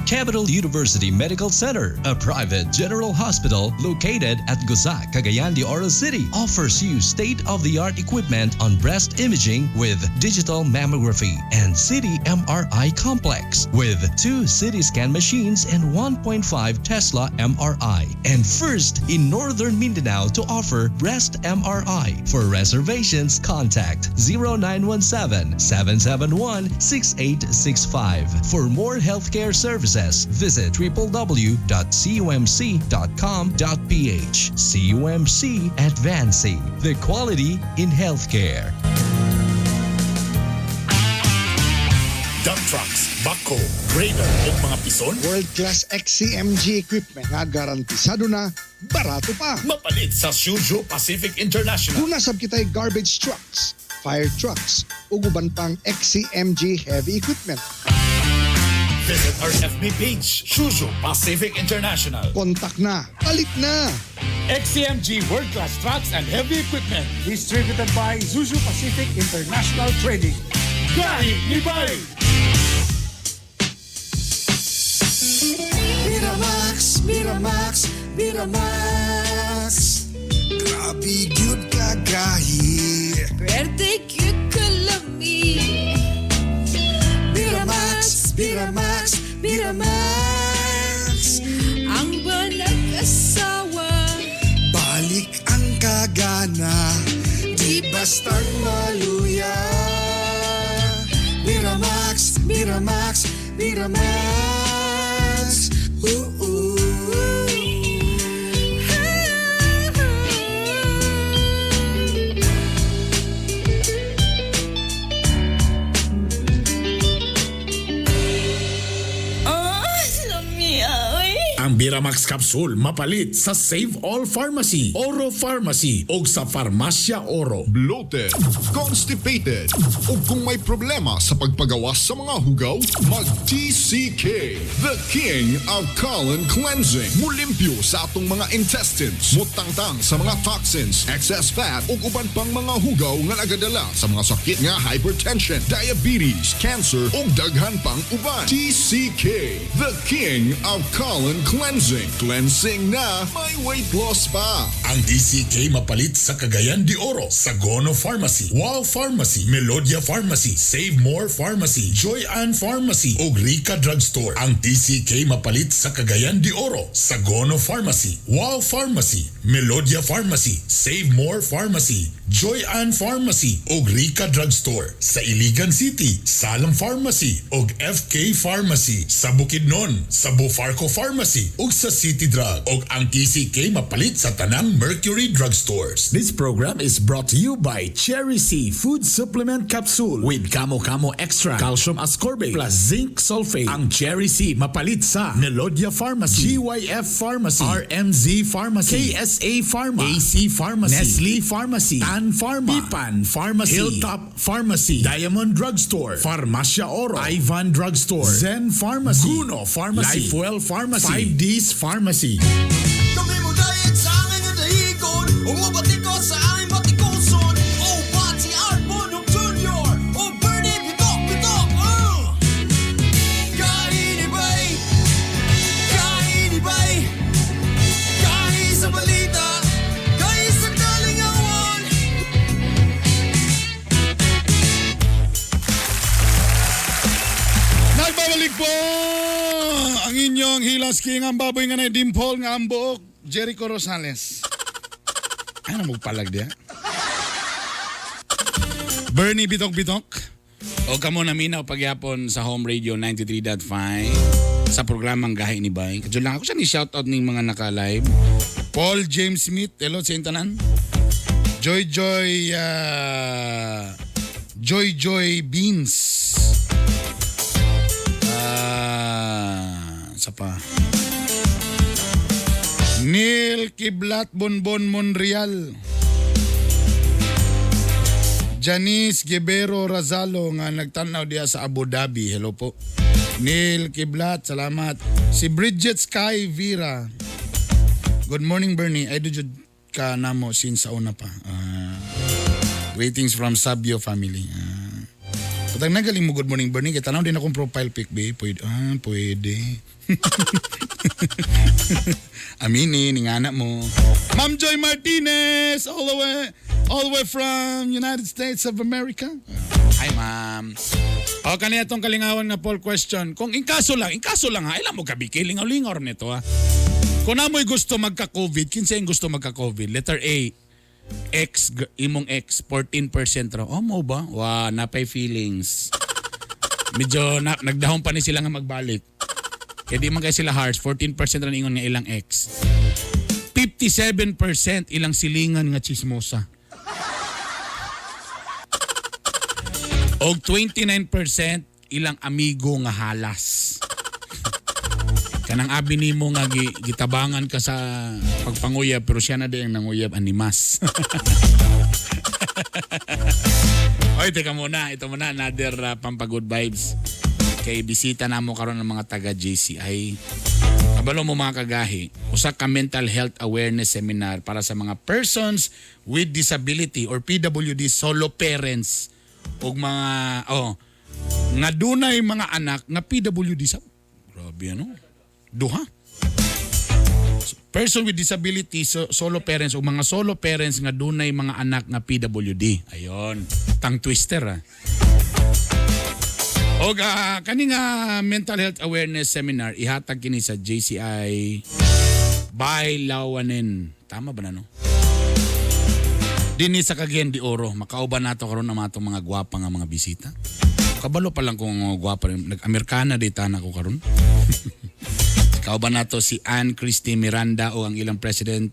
Capital University Medical Center, a private general hospital located at Guzac, Cagayan de Oro City, offers you state-of-the-art equipment on breast imaging with digital mammography and CT MRI complex with 2 CT scan machines and 1.5 Tesla MRI. And first in Northern Mindanao to offer breast MRI. For reservations, contact 0917-771-6865. For more healthcare services, visit www.cumc.com.ph. CUMC Advancing the Quality in Healthcare. Dump trucks, backhoe, grader o mga pison, World-class XCMG equipment nga garantisado na, barato pa. mapalit sa Shoujo Pacific International. Tunasab kita'y garbage trucks, fire trucks, ug uban pang XCMG heavy equipment. Visit our FB page, Shoujo Pacific International. Kontak na, palit na. XCMG World Class Trucks and Heavy Equipment. Distributed by Zuzu Pacific International Trading. Gahi ni Bay! Miramax, Miramax, Miramax. Grabe gyud ka gahi. Birthday cute kalami. Miramax, Miramax, Miramax. Ang banag asawa. Balik ang kagana, di bastard maluya. Miramax, Miramax, Miramax. Ooh. Ang Miramax Capsule mapalit sa Save All Pharmacy, Oro Pharmacy o sa Farmasya Oro. Bloated, constipated, o kung may problema sa pagpagawas sa mga hugaw, mag-TCK, the King of Colon Cleansing. Mulimpyo sa atong mga intestines, mutangtang sa mga toxins, excess fat, o uban pang mga hugaw nga nagadala sa mga sakit nga hypertension, diabetes, cancer, o daghan pang uban. TCK, the King of Colon Cleansing. Cleansing na, may weight loss pa. Ang TCK mapalit sa Cagayan de Oro, Sagono Pharmacy, Wow Pharmacy, Melodia Pharmacy, Save More Pharmacy, Joy Ann Pharmacy o Rica Drugstore. Ang TCK mapalit sa Cagayan de Oro, Sagono Pharmacy, Wow Pharmacy, Melodia Pharmacy, Save More Pharmacy, Joy Ann Pharmacy o Rica Drugstore. Sa Iligan City, Salam Pharmacy o FK Pharmacy. Sa Bukidnon, sa Bufarco Pharmacy o sa City Drug o ang TCK mapalit sa tanang Mercury Drugstores. This program is brought to you by Cherry C Food Supplement Capsule with Kamo Kamo Extra, Calcium Ascorbate plus Zinc Sulfate. Ang Cherry C mapalit sa Melodia Pharmacy, GYF Pharmacy, RMZ Pharmacy, KSA Pharma, AC Pharmacy, Nestle Pharmacy, Tan Pharma, Pipan Pharmacy, Hilltop Pharmacy, Diamond Drugstore, Farmacia Oro, Ivan Drugstore, Zen Pharmacy, Guno Pharmacy, Lifewell Pharmacy, 5Ds Pharmacy. Kami mo dahil sa aking nadahigon Umabati ko sa aking batikuson O Bati Arbonok Jr. O Bernie Bitok Bitok Kainibay Kainibay Kahi sa balita Kahi sa kalingawan Nagbabalik po ang inyong Hilas King, ang baboy nga na Dimple nga ang buok, Jericho Rosales. Ano magpalag diya? Bernie Bitok-Bitok. O kamo na minaw pagyapon sa Home Radio 93.5 sa programang Gahi ni Bay. Kadyo lang ako siya ni shoutout ning mga naka-live. Paul James Smith, hello sa intanan. Joy Beans. Sa pa. Neil Kiblat Bonbon Monreal. Janice Gebero Razalo nga nagtanaw diya sa Abu Dhabi. Hello po. Neil Kiblat, salamat. Si Bridget Sky Vera. Good morning Bernie. I do jud ka namo since sa una pa. Greetings from Sabio family. Patag nagaling mo good morning Bernie. Kaya tanaw din akong profile pic be. Pwede. Pwede. Aminin, ng anak mo. Ma'am Joy Martinez, all the way from United States of America. Hi, ma'am. O, kanina itong kalingawan na poll question. Kung inkaso lang ha, ilang mo kabiki, lingaw-lingaw nito ha. Kung namoy gusto magka-COVID, kinsa yung gusto magka-COVID? Letter A, imong X, 14% raw. Oh, mo ba? Wow, napay feelings. Medyo nagdahon pa ni sila nga magbalik. Kaya di man kayo sila hearts, 14% rin ingon nga ilang ex. 57% ilang silingan nga chismosa. O 29% ilang amigo nga halas. Kanang abi nimo nga gitabangan ka sa pagpanguyab pero siya na din ang nanguyab animas. Oy, teka muna. Ito muna, another pampagod vibes. Kay bisita na mo karon ng mga taga JCI. Kabalo mo mga kagahi, usa ka mental health awareness seminar para sa mga persons with disability or PWD solo parents ug mga nga dunay mga anak nga PWD sa grabe ano. Duha. Person with disability solo parents o mga solo parents nga dunay mga anak nga PWD. Ayon, tang twister ah. O kani nga mental health awareness seminar ihatag kini sa JCI Baylawanen. Tama ba na no? Dinhi sa Cagayan de Oro, makauban nato karon ang atong mga gwapa nga mga bisita. Kabalo pa lang kung gwapa rin. Nag-Amerikana di tanan ko karon. Kauban nato si Ann Christie Miranda o ang ilang president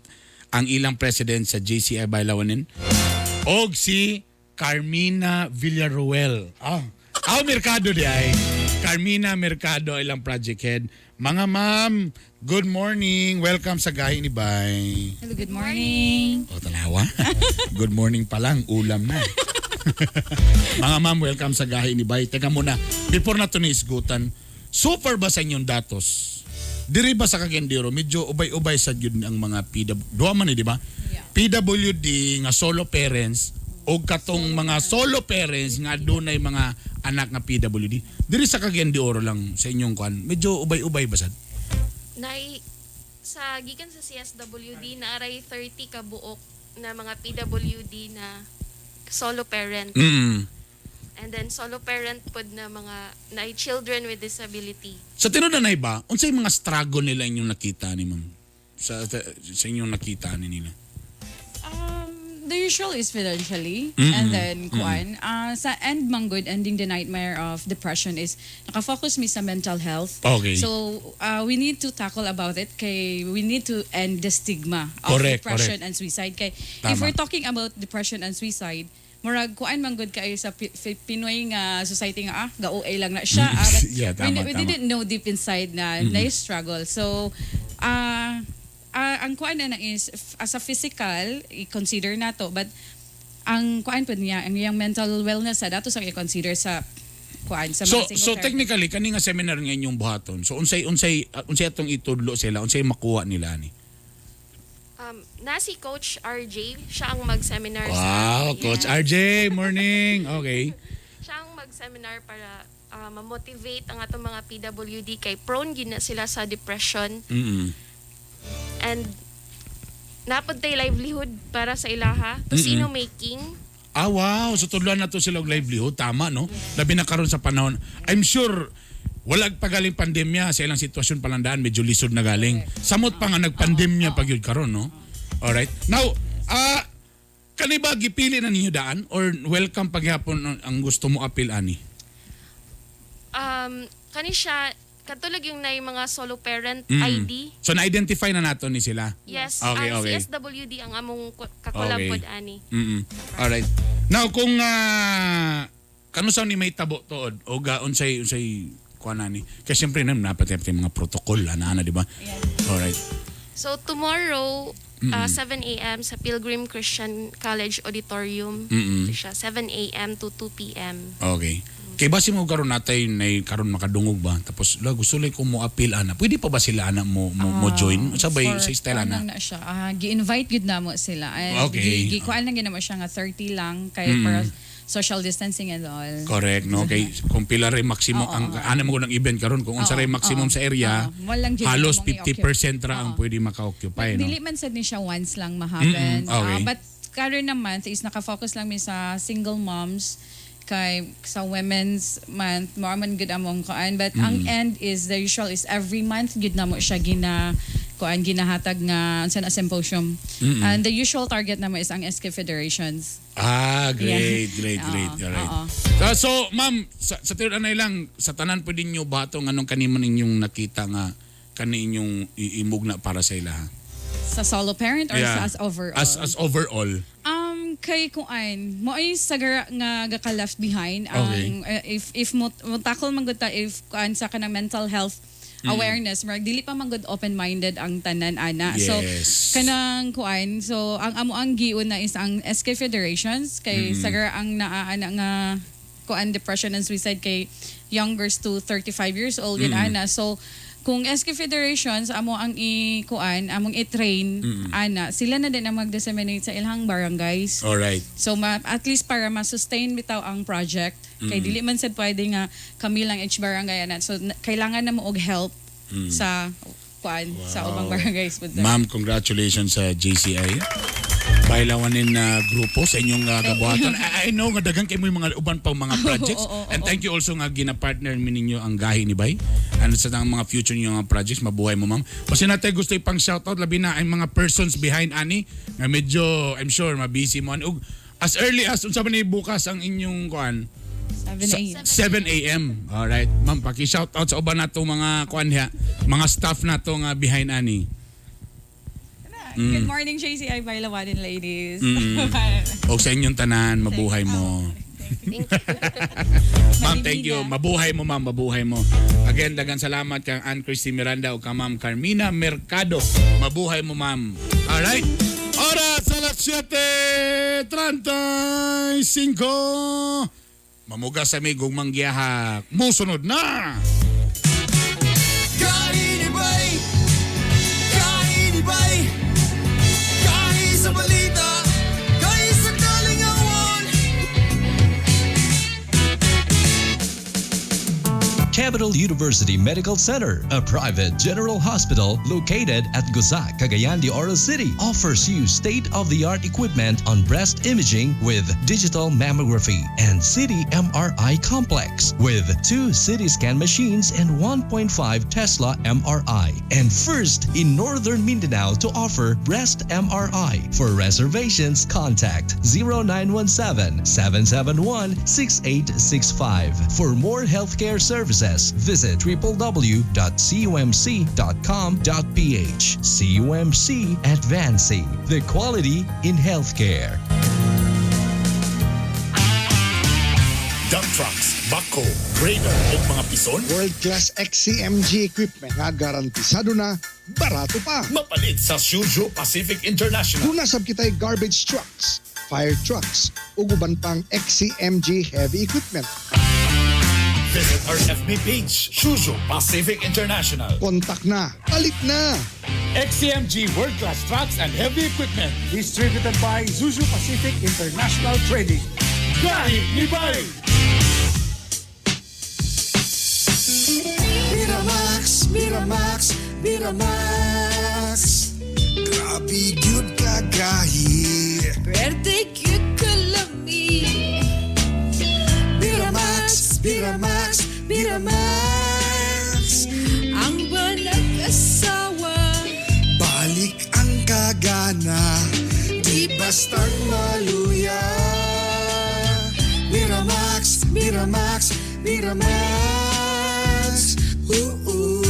sa JCI Baylawanen. Og si Carmina Villarroel. Merkado di ay. Carmina Mercado ilang project head. Mga ma'am, good morning. Welcome sa Gahi ni Bay. Hello, good morning. O, tanawa. Good morning pa lang, ulam na. Mga ma'am, welcome sa Gahi ni Bay. Teka muna, before na ito niisgutan, super ba sa inyong datos? Diri ba sa Cagayan de Oro, medyo ubay-ubay sa yun ang mga PWD. Duwa man di ba? Yeah. PWD nga solo parents o katong mga solo parents nga dunay mga anak nga PWD. Diri sa Cagayan de Oro lang sa inyong kwan. Medyo ubay-ubay ba sad? Sa gikan sa CSWD na aray 30 ka buok na mga PWD na solo parent. And then solo parent pod na mga na children with disability. Sa tinuod ba, unsay mga struggle nila inyong nakita ni ma'am? Sa inyong nakita ni nila? The usual is financially, and then kuan. Sa end manggod, ending the nightmare of depression is nakafocus mi sa mental health. Okay. So we need to tackle about it. Kay we need to end the stigma of Correct, depression correct. and suicide. Kay Tama. if we're talking about depression and suicide, murag kuan manggod kayo sa Pinoy nga society nga ga-OA lang na siya. But Yeah, tama, we tama. didn't know deep inside na struggle. So ang kuan na is as a physical i-consider nato, but ang kuan pud niya ang iyang mental wellness sa dato sa i-consider sa kuan sa So mga single therapy. technically kani nga seminar nga inyong buhaton. So unsay atong itudlo sila, unsay makuha nila ni? Na si Coach RJ, siya ang mag-seminar Wow, Coach Yes. RJ, morning. Okay. Siya ang mag-seminar para ma-motivate ang atong mga PWD kay prone gyud na sila sa depression and napod tay livelihood para sa ilaha, casino making. Ah, wow. So tudloan na to sila og livelihood. Tama, no? Labi na karon sa panahon. I'm sure walag pa galing pandemya sa ilang sitwasyon palandaan, medyo lisod na galing. Samot pa nga nagpandemya pag yun karon, no? Alright. Now, kani ba gipili na ninyo daan or welcome paghapon ang gusto mo appeal ani? Kani siya katulad yung na yung mga solo parent ID. So na-identify na nato ni sila. Yes, Okay, ang okay. CSWD ang among kakolab Okay. pod ani. Alright. Now kung kano sa ni may tabo tuod o unsay kuan ani? Kasi syempre napat mga protocol ana di ba? Alright. So tomorrow 7 a.m. sa Pilgrim Christian College Auditorium. Siya 7 a.m. to 2 p.m. Okay. Kay base mo karon natay nay karon makadungog ba? Tapos gusto lang ko mo appeal ana. Pwede pa ba sila ana mo join? Sabay sa style ana. Na siya. Gi-invite gud na mo sila. And Okay. Gi-kuan lang gid na mo siya nga 30 lang kay para social distancing and all. Correct, no? Kay kung pila ray maximum ang ana mo ng event karon kung unsa ray maximum sa area, Walang dyan halos namang 50% ra ang pwede maka-occupy, no? Dili man sad ni siya once lang ma-happen. Okay. But karon naman is naka-focus lang mi sa single moms kay sa Women's Month more man good among kuan, but ang end is the usual is every month gid na mo siya ginahatag nga sa na symposium. And the usual target naman is ang SK Federations. Great. Oo, Alright. oo. So, ma'am, sa tinuod anay lang, sa tanan pwede nyo bato ng anong kanimo ninyong nakita nga kani inyong iimugna para sa ilaha? Sa solo parent or sa as overall? As overall. Kay kuan mo ay sagara nga gaka left behind Okay. ang if mo tackle man gud ta if kuan sa kanang mental health awareness marag dili pa man gud open-minded ang tanan ana. So Yes. kanang kuan so ang amo ang giun na is ang SK Federations kay sagara ang naa nga kuan depression and suicide kay youngers to 35 years old yun ana. So kung SK Federations amo ang i-kuan, among i-train ana, sila na din ang mag-disseminate sa ilang barangays. Alright. So at least para ma-sustain bitaw ang project. Kay dili man sad pwede nga kami lang each barangay ana. So kailangan na mo og help sa kuan sa ubang barangays pud. Ma'am, congratulations sa JCI. Bailawanin na grupo sa inyong gabuhatan. I know nga daghang kay mo yung mga uban pang mga projects. And thank you also nga gina-partner mi ninyo ang gahi ni Bay. Ano sa mga future niyo nga projects, mabuhay mo ma'am. Kasi natin gusto ipang shoutout labi na ang mga persons behind ani nga medyo I'm sure mabisi mo ug as early as unsa man ni bukas ang inyong kuan 7 a.m. Alright. Ma'am, paki-shoutout sa uban nato mga kuan diha, mga staff nato nga behind ani. Good morning JCI Bailawanin ladies. O sa inyong tanan, mabuhay mo. Ma'am, thank you. Mabuhay mo, ma'am. Mabuhay mo. Again, dagan salamat kang Ann Christy Miranda o ka ma'am Carmina Mercado. Mabuhay mo, ma'am. Alright? Oras alas 7:35. Mamugas sa migong manggiyahak. Musunod na! Kainibay! Kainibay! Kain sa balita! Kain sa kalingawan! Capital University Medical Center, a private general hospital located at Guzac, Cagayan de Oro City, offers you state-of-the-art equipment on breast imaging with digital mammography and CT MRI complex with 2 CT scan machines and 1.5 Tesla MRI. And first in Northern Mindanao to offer breast MRI. For reservations, contact 0917-771-6865. For more healthcare services, visit www.cumc.com.ph. CUMC Advancing the quality in healthcare. Dump trucks, backhoe, grader o mga pison, World-class XCMG equipment nga garantisado na, barato pa. mapalit sa Shuzhou Pacific International. Kung nasab kita'y garbage trucks, fire trucks, ug uban pang XCMG heavy equipment. Visit our FB page, Shuzhou Pacific International. Kontak na, palit na. XCMG World Class Trucks and Heavy Equipment. Distributed by Zuzu Pacific International Trading. Gahi ni Bay! Miramax, Miramax, Miramax. Grabe gyud ka gahi. Birthday cute kalami. Miramax, Miramax, Miramax. Ang banag asawa. Balik ang kagana, di bastang maluya. Miramax, Miramax, Miramax. Ooh.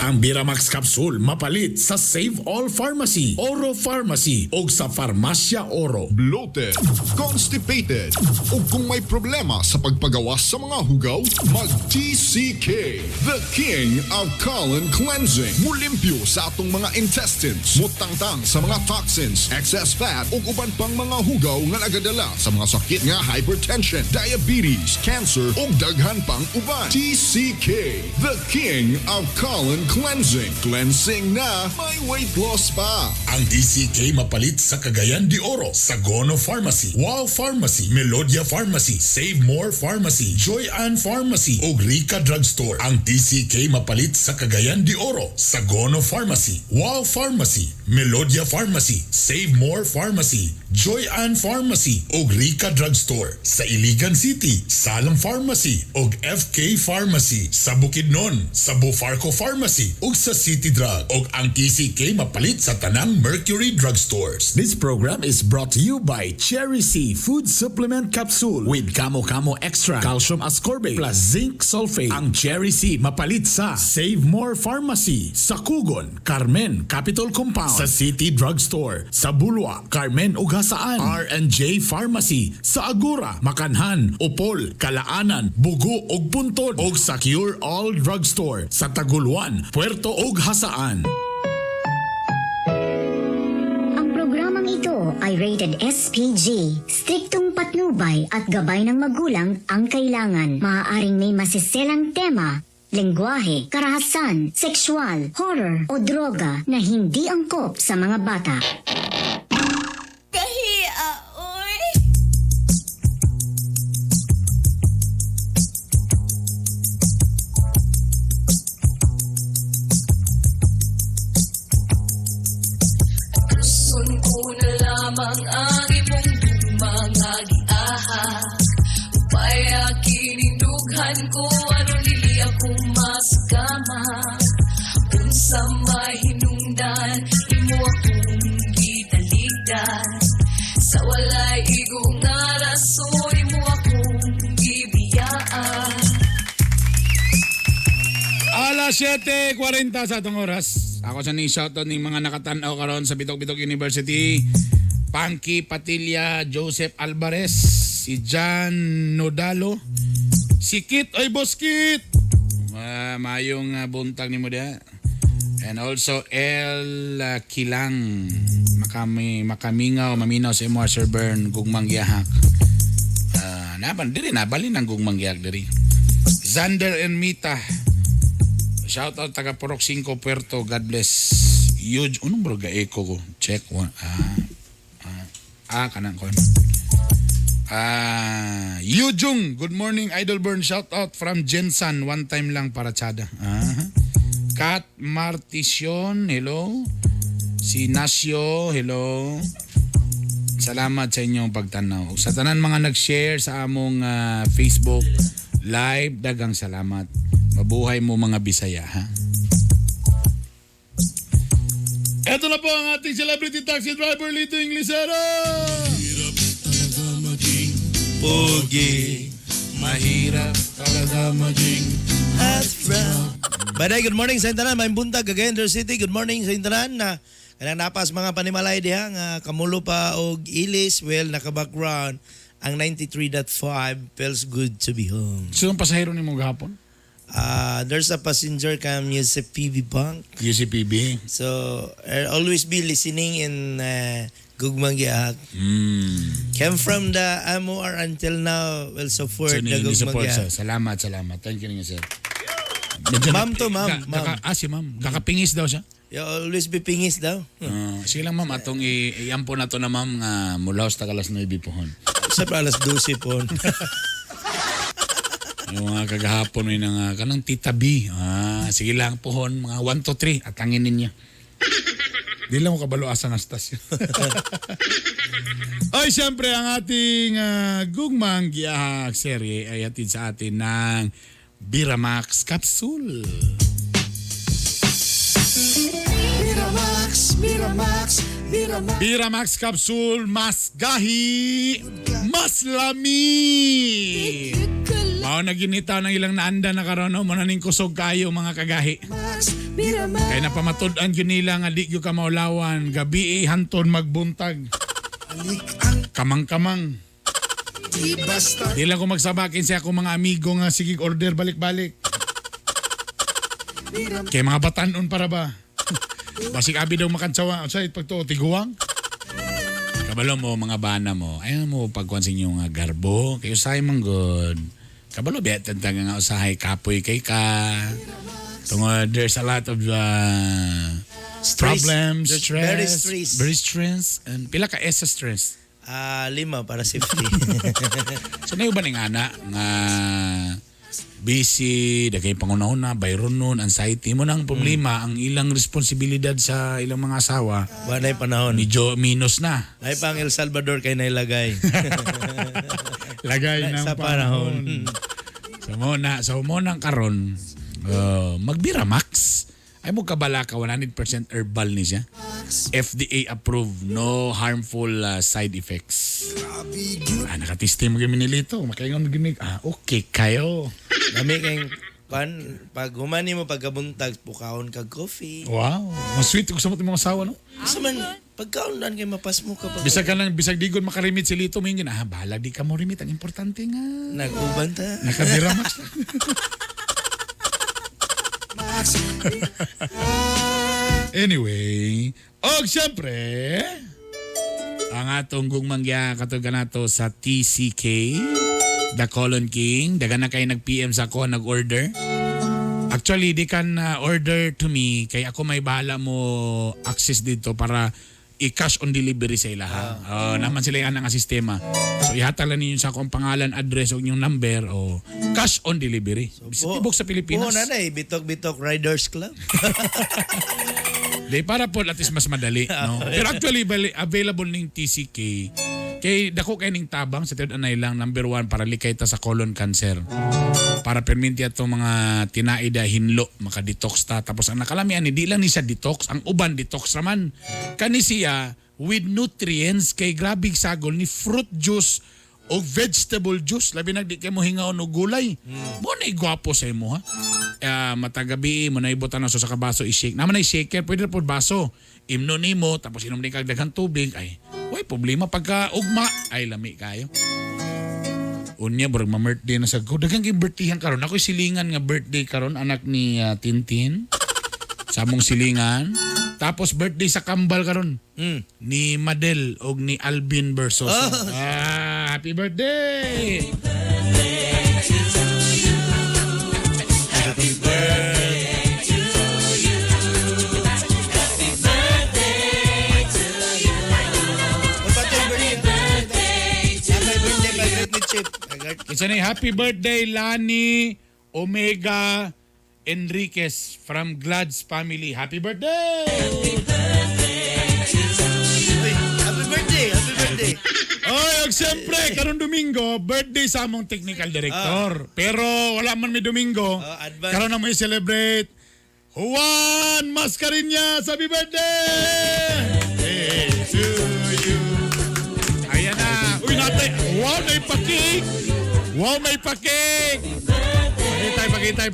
Ang Biramax Capsule mapalit sa Save All Pharmacy, Oro Pharmacy o sa Farmasya Oro. Bloated, constipated, o kung may problema sa pagpagawas sa mga hugaw, mag-TCK, the King of Colon Cleansing. Mulimpyo sa atong mga intestines, mutangtang sa mga toxins, excess fat, o uban pang mga hugaw nga nagadala sa mga sakit nga hypertension, diabetes, cancer, o daghan pang uban. TCK, the King of Colon Cleansing. Cleansing na may weight loss pa. Ang TCK mapalit sa Cagayan de Oro, Sagono Pharmacy, Wow Pharmacy, Melodia Pharmacy, Save More Pharmacy, Joy Ann Pharmacy o Rica Drugstore. Ang TCK mapalit sa Cagayan de Oro, Sagono Pharmacy, Wow Pharmacy, Melodia Pharmacy, Save More Pharmacy, Joy Ann Pharmacy o Rica Drugstore. Sa Iligan City, Salam Pharmacy o FK Pharmacy. Sa Bukidnon, sa Bufarco Pharmacy o sa City Drug. O ang TCK mapalit sa tanang Mercury Drugstores. This program is brought to you by Cherry C Food Supplement Capsule with Kamo Kamo Extra, Calcium Ascorbate plus Zinc Sulfate. Ang Cherry C mapalit sa Save More Pharmacy, sa Kugon, Carmen Capital Compound, sa City Drugstore, sa Bulwa, Carmen Ugasaan, R&J Pharmacy, sa Agura, Makanhan, Upol, Kalaanan, Bugo ug Puntod, ug sa Cure All Drugstore, sa Taguluan, Puerto ug Hasaan. Ang programang ito ay rated SPG. Striktong patnubay at gabay ng magulang ang kailangan. Maaaring may masiselang tema, lengguwahe, karahasan, sexual, horror o droga na hindi angkop sa mga bata. Kahiya, oy. Gusto ko na lamang ang imong mga giaha. Upaya kinindughan ko ano nili ako mas kama. Unsa may hinungdan, imo akong gitaligdan. Sa walay igo nga rason, imo akong gibiyaan. Alas 7:40 sa atong oras. Ako sa ni shoutout ng mga nakatanaw karon sa Bitok-Bitok University. Panky Patilla, Joseph Alvarez, si John Nodalo, si Kit, oy Boss Kit. Mayong buntag ni mo dia. And also El Kilang, makamingaw, maminaw sa imo Sir Bern gugmang gihak. Naban diri nabalin ang gugmang gihak diri. Zander and Mita, Shout out taga Purok 5 Puerto. God bless. Huge. Unong bro ga-echo ko? Check one. Kanang ko. Yujung. Good morning, Idol Burn. Shout out from Jensan. One time lang para tsada. Kat Martision. Hello. Si Nasio. Hello. Salamat sa inyong pagtanaw. Sa tanan mga nag-share sa among Facebook live, dagang salamat. Mabuhay mo mga Bisaya, ha? Ito na po ang ating celebrity taxi driver, Lito Inglesero! Mahirap talaga maging pogi. Mahirap talaga maging Baday, good morning sa intanan. May buntag, Cagayan City. Good morning sa intanan na kanang napas mga panimalay diha nga kamulo pa og ilis. Well, naka-background ang 93.5 feels good to be home. So, ang pasahero ni mo gahapon? There's a passenger come UCPB Bank. UCPB. So, I'll always be listening in Gugmang Giahag. Came from the MOR until now. Well, support the Gugmang Giahag. Salamat. Thank you nga, sir. Ma'am to, ma'am. Si ma'am. Kakapingis daw siya? You always be pingis daw. Sige lang, ma'am. Atong iampo na to na, ma'am, nga mulaos ta alas 9 pohon. Sa alas 12 pohon. Yung mga kagahapon may nang kanang Tita B. Sige lang pohon, mga 1 to 3 atangin ninyo. Di lang ko kabalo asa nastas. Ay, siyempre ang ating Gugmang Giahag serye ay hatid sa atin ng Biramax Capsule. Biramax Capsule, mas gahi, mas lami. Mao naginita ng ilang naanda na karon, mo na ning kusog kayo mga kagahi. Kay napamatud-an gyud nila nga di gyud ka maulawan, gabi hanton magbuntag. Kamang-kamang. Di lang ko magsabakin sa akong mga amigo nga sige order balik-balik. Kay mga batanon para ba? Basig abi daw makantsawa sa pagtuo tiguang. Kabalo mo mga bana mo. Ayaw mo pagkuan sa inyo nga garbo. Kayo say man good. Kabalo biya tantang nga usahay kapoy kay ka. Tungod there's a lot of problems, stress. Very stress. And pila ka sa stress? 5 para safety. So na ba ning ana nga busy, dagay pangunahuna, bayron nun, anxiety mo nang problema, ang ilang responsibilidad sa ilang mga asawa. Wanay panahon. Medyo minus na. Ay pang El Salvador kay nailagay. Lagay ng sa panahon. So mo nang karon, magbiramax. Ay mo kabala ka 100% herbal ni siya. FDA approved, no harmful side effects. Nakatiste mo gini nilito, makaingon gini. Okay kayo. Dami kayong pag humani mo pagkabuntag pukaon kag coffee. Wow, mas sweet ko sa mga asawa no. Sa man pagkaon kay mapas mo ka pag bisag digon makarimit si Lito mingin. Bahala di ka mo rimit, ang importante nga naguban ta. Nakabiramax. Anyway, siyempre, ang atong Gugmang Giahag katugan nato sa TCK, The Colon King. Dagan na kayo nag-PM sa ako, nag-order. Actually, di kan order to me, kaya ako may bahala mo access dito para i-cash on delivery sa ilaha. Naman sila yan ang sistema. So, ihatag lang ninyo sa akong pangalan, address, o inyong number, o cash on delivery. Tibok sa Pilipinas. Bitok-bitok Riders Club. Di, para po at least mas madali. No? Pero actually, available ning TCK. Kay dako kay ning tabang sa tinud anay lang, number 1 para likay ta sa colon cancer. Para perminti ato mga tinaida hinlo maka-detox ta. Tapos ang nakalamian ni di lang ni siya detox, ang uban detox raman. Kani siya with nutrients kay grabig sagol ni fruit juice o vegetable juice. Labi na di kay mo hingaon og gulay. Mo na gwapo sa imo ha. Matagabi mo na ibutan na sa kabaso i-shake. Naman na i-shaker, pwede na po baso. Imno nimo tapos inom ni kag daghang tubig ay way problema pagka ugma ay lami kayo. Unya burag ma-birthday na sa ko. Daghang kay birthdayan karon. Ako'y silingan nga birthday karon anak ni Tintin. Sa among silingan. Tapos birthday sa kambal karon. Ni Madel og ni Alvin Versos. Happy birthday. Happy birthday Nag-art ni Chip. Isa na happy birthday, Lani Omega Enriquez from Glad's family. Happy birthday! Happy birthday! Happy birthday! Oy, siyempre, karong Domingo, birthday sa among technical director. Pero wala man may Domingo. Karon na mo i-celebrate. Juan Mascareñas, happy birthday! Hey, to you. Ayan na. Uy, natin. Wow, may pakik! Wow, may pakik! Pagitay.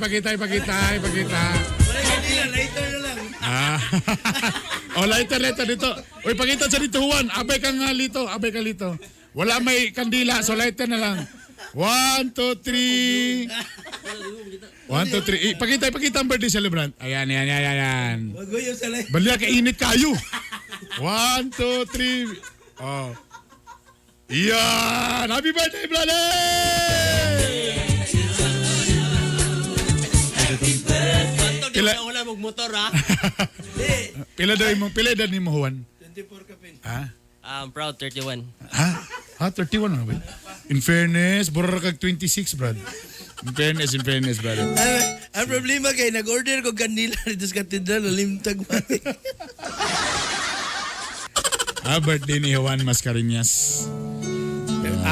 Later na lang. Lighter dito. Uy, pakita sa dito, Juan. Abay ka lito. Wala may kandila, so lighter na lang. 1, 2, 3. 1, 2, 3. Pakita ang birthday celebrant. Ayan. Maguyo sa light. Baliya ka init kayo. 1, 2, 3. Oh. Yan! Happy birthday, brother! Wala mag-motor, ha? Pila daw mo, Juan? 24 ka pin. I'm proud, 31. 31 na ba? In fairness, burra kag 26, brad. In fairness, brother. Ang problema kay nag-order ko kandila dito sa katedral, limtag man. Birthday ni Juan Mascareñas.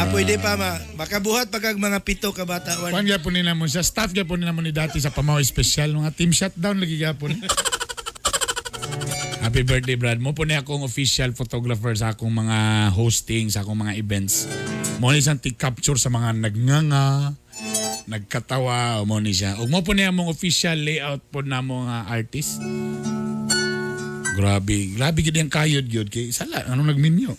Pwede pa makabuhat pag mga 7 ka bata. Kuan gyapon nila mo sa staff gyapon nila mo ni dati sa Pamaw Special mga team shutdown lagi gyapon. Happy birthday, Brad. Mo po niya akong official photographer sa akong mga hosting, sa akong mga events. Mo ni siyang capture sa mga nagnganga, nagkatawa, mo ni siya. Ug mo po niya mong official layout po na mga artist. Grabe gid ang kayod gyud kay sala anong nagminyo.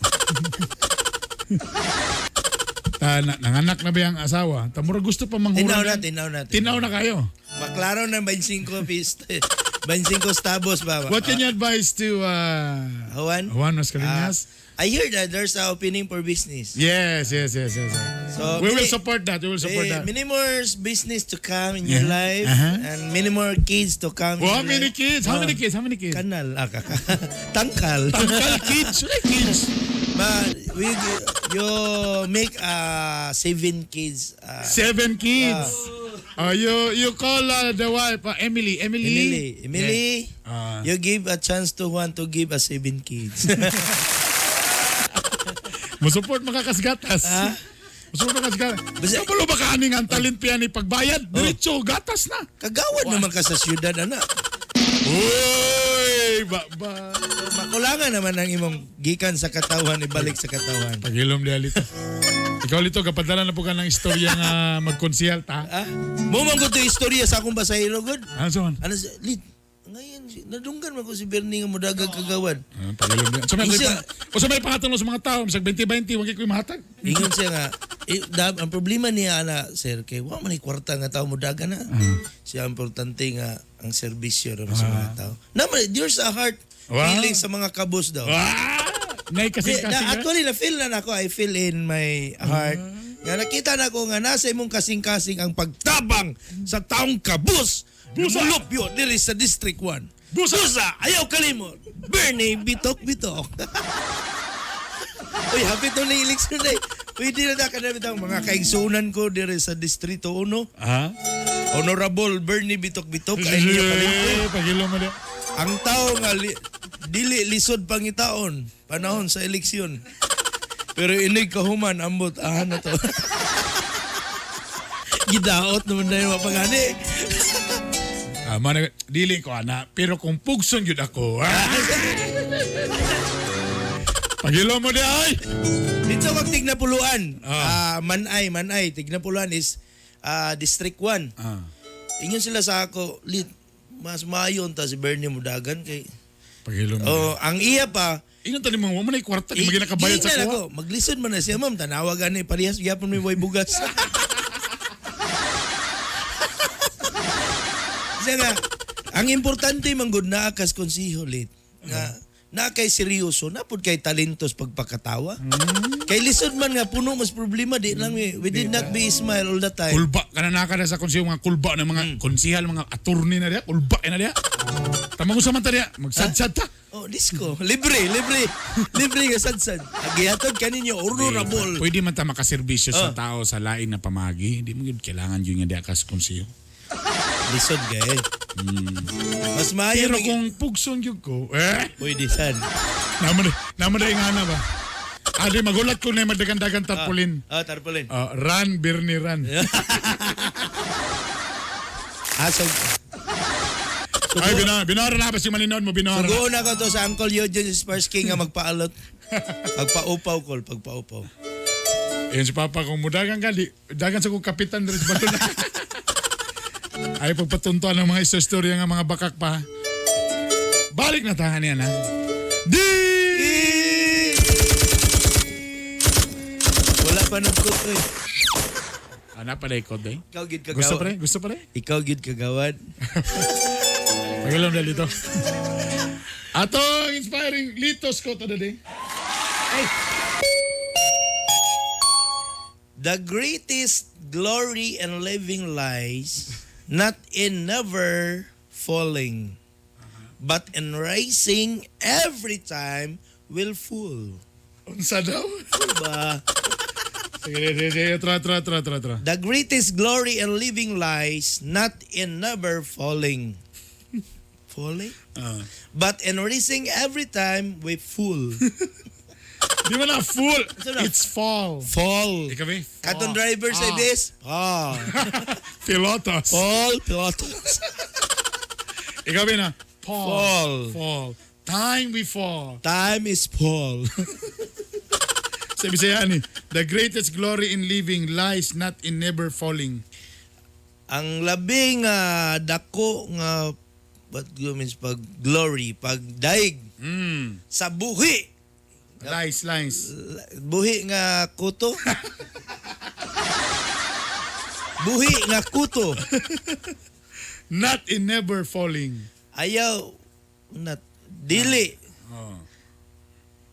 Nanganak na ba ang asawa? Tamura gusto pa manghura. Tinaw na. Tinaw na kayo. Maklaro ng 25 stabos ba? What can you advise to Juan Mascareñas? I hear that there's a opening for business. Yes. So we will support that. Many more business to come in your life and many more kids to come. How many kids? How many kids? Kanal. Tangkal kids. But you make 7 kids. 7 kids. You call the wife Emily. You give a chance to Juan to give us 7 kids. Mo-support makakasgatas. Mo-support makakasgatas. Kapalo ba kaaning ang talent piya ni pagbayad? Diretso, gatas na. Kagawad naman ka sa syudad, anak. Uy! So, makulangan naman ang imong gikan sa katawan, ibalik sa katawan. Pagilom di alito. Ikaw lito, kapadala na po ka ng istorya nga magkonsihal ta. Mumang ko ito istorya sa akong basahilo, God. Ano saan? Lid, ngayon, nadunggan mo ko si Bernie nga mudagang kagawad. Pagilom di. So may pangatang sa mga tao, masag 20-20, wag ko'y mahatag. Ingon siya nga, ang problema niya, sir, kay wala man kwarta nga tao mudaga na. Siya importante nga ang serbisyo sa mga tao. Naman, there's a heart feeling sa mga kabos daw. Actually, na-feel na ako. I feel in my heart. Nga nakita na ko nga nasa imong kasing-kasing ang pagtabang sa taong kabus. Mulupyo diri sa District 1. Busa! Ayaw kalimot! Bernie, bitok-bitok. Uy, hapit na election na eh. Pwede na nakanamit ang mga kaigsunan ko diri sa Distrito 1. Honorable Bernie Bitok-bitok. Pagilo mo na. Ang tao nga dili lisod pangitaon panahon sa eleksyon. Pero inig kahuman ambot na to. Gidaot naman na yung mapagani. Dili ko pero kung pugson yun ako. Pagilo mo di ay. Dito kag Tignapuluan. Manay. Tignapuluan is District 1. Ingon sila sa ako, mas mayon ta si Bernie mudagan kay Pagilo mo. Ang iya pa ingon tani mo man ay kwarta kay magina kabayad sa kuha. Maglisod man na siya, ma'am, tanawagan ni parehas gyapon may bugas. Nga, ang importante manggod na akas konsiho lit nga na kay seryoso na pud kay talentos pagpakatawa. Kay lisod man nga puno mas problema di lang we did not be smile all the time. Kulba kana sa konsiho mga kulba ng mga konsihal mga attorney na diya kulba na diya. Tamang usa man ta diya magsadsad ta. Oh, disco. Libre nga sad-sad. Agihatod kaninyo honorable. Pwede man ta makaserbisyo sa tao sa lain na pamagi. Hindi mo gid kailangan yun nga di akas konsiyo. Lisod gay. Mas maayo Pero kung pugson yun ko, pwede sad. Naman na ingana ba? Adi magulat ko na yung madagan-dagan tarpaulin. Tarpaulin. Run, Bernie, run. So, ay, binara na ba si Malinod mo? Binara na. Sugoon ako to sa Uncle Yodio si Spurs King nga magpaalot. Pagpaupaw ko, pagpaupaw. Yan si Papa, kung mudagan ka, dagan sa kong kapitan Dres Baton. Ay, pagpatuntuan ng mga istorya nga mga bakak pa. Balik na tahan yan, ha? Wala pa nagkot, eh. Ano pa na ikot, eh? Ikaw gid kagawad. Gusto pa rin? Gusto pa rin? Ikaw gid kagawad. Magalang dali ito. Atong inspiring litos ko today. Hey. The greatest glory and living lies not in never falling, but in rising every time will fall. Unsa daw? Diba? Sige, tra. The greatest glory and living lies not in never falling. Falling? But in rising every time we fall. Di mo na full. It's fall. Fall. Ikabi? Katong driver sa this? Pilotos. Pilotos. Ikabi na? Fall. Time we fall. Time is fall. Sabi siya ni, the greatest glory in living lies not in never falling. Ang labing dako nga what means pag glory, pag daig sa buhi. Lies. Buhi nga kuto. Buhi nga kuto. Not in never falling. Ayaw not dili.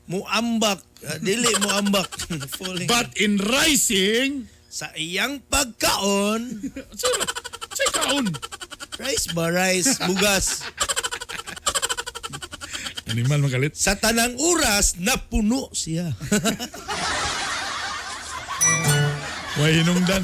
Muambak, dili muambak. Falling. But in rising sa iyang pagkaon. Sa kaon. Rice ba? Rice, bugas. Animal magalit. Sa tanang oras, napuno siya. Way hinungdan.